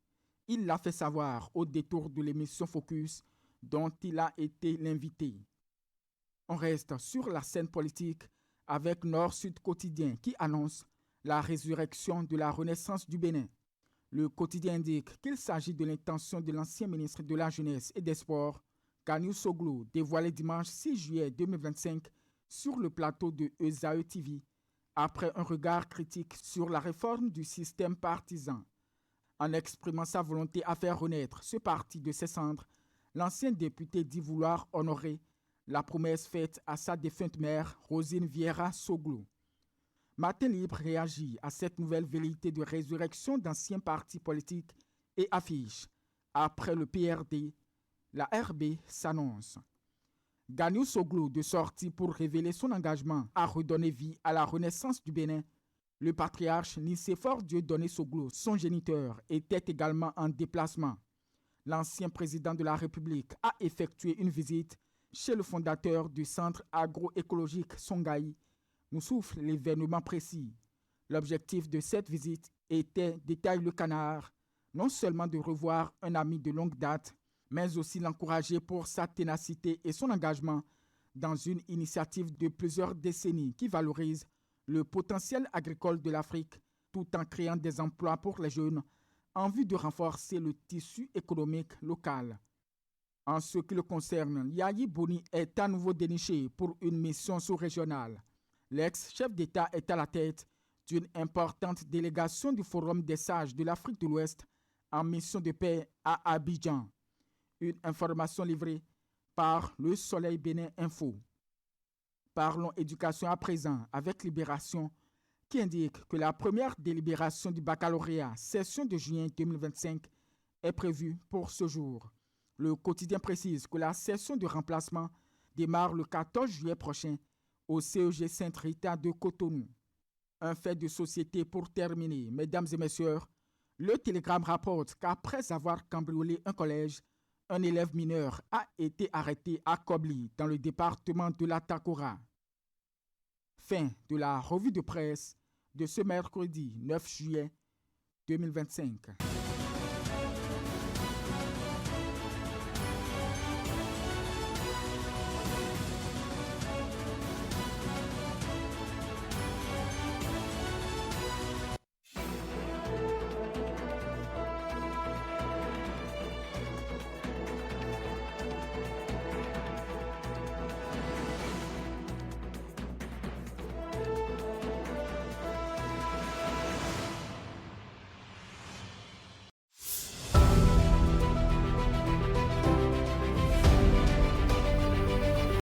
Il l'a fait savoir au détour de l'émission Focus dont il a été l'invité. On reste sur la scène politique avec Nord-Sud Quotidien qui annonce la résurrection de la Renaissance du Bénin. Le quotidien indique qu'il s'agit de l'intention de l'ancien ministre de la Jeunesse et des Sports, Kaniou Soglou, dévoilé dimanche 6 juillet 2025 sur le plateau de ESAE TV, après un regard critique sur la réforme du système partisan. En exprimant sa volonté à faire renaître ce parti de ses cendres, l'ancien député dit vouloir honorer la promesse faite à sa défunte mère, Rosine Vieira Soglou. Matin Libre réagit à cette nouvelle velléité de résurrection d'anciens partis politiques et affiche « Après le PRD, la RB s'annonce ». Kaniou Soglou de sortie pour révéler son engagement à redonner vie à la Renaissance du Bénin. Le patriarche Nicéphore Dieudonné Soglou, son géniteur, était également en déplacement. L'ancien président de la République a effectué une visite chez le fondateur du centre agroécologique Songaï, nous souffle l'événement précis. L'objectif de cette visite était, détaille le Canard, non seulement de revoir un ami de longue date, mais aussi l'encourager pour sa ténacité et son engagement dans une initiative de plusieurs décennies qui valorise le potentiel agricole de l'Afrique tout en créant des emplois pour les jeunes en vue de renforcer le tissu économique local. En ce qui le concerne, Yayi Boni est à nouveau déniché pour une mission sous-régionale. L'ex-chef d'État est à la tête d'une importante délégation du Forum des sages de l'Afrique de l'Ouest en mission de paix à Abidjan. Une information livrée par Le Soleil Bénin Info. Parlons éducation à présent avec Libération qui indique que la première délibération du baccalauréat session de juin 2025 est prévue pour ce jour. Le quotidien précise que la session de remplacement démarre le 14 juillet prochain au CEG Sainte-Rita de Cotonou. Un fait de société pour terminer, mesdames et messieurs, le Télégramme rapporte qu'après avoir cambriolé un collège, un élève mineur a été arrêté à Kobli, dans le département de la Takora. Fin de la revue de presse de ce mercredi 9 juillet 2025.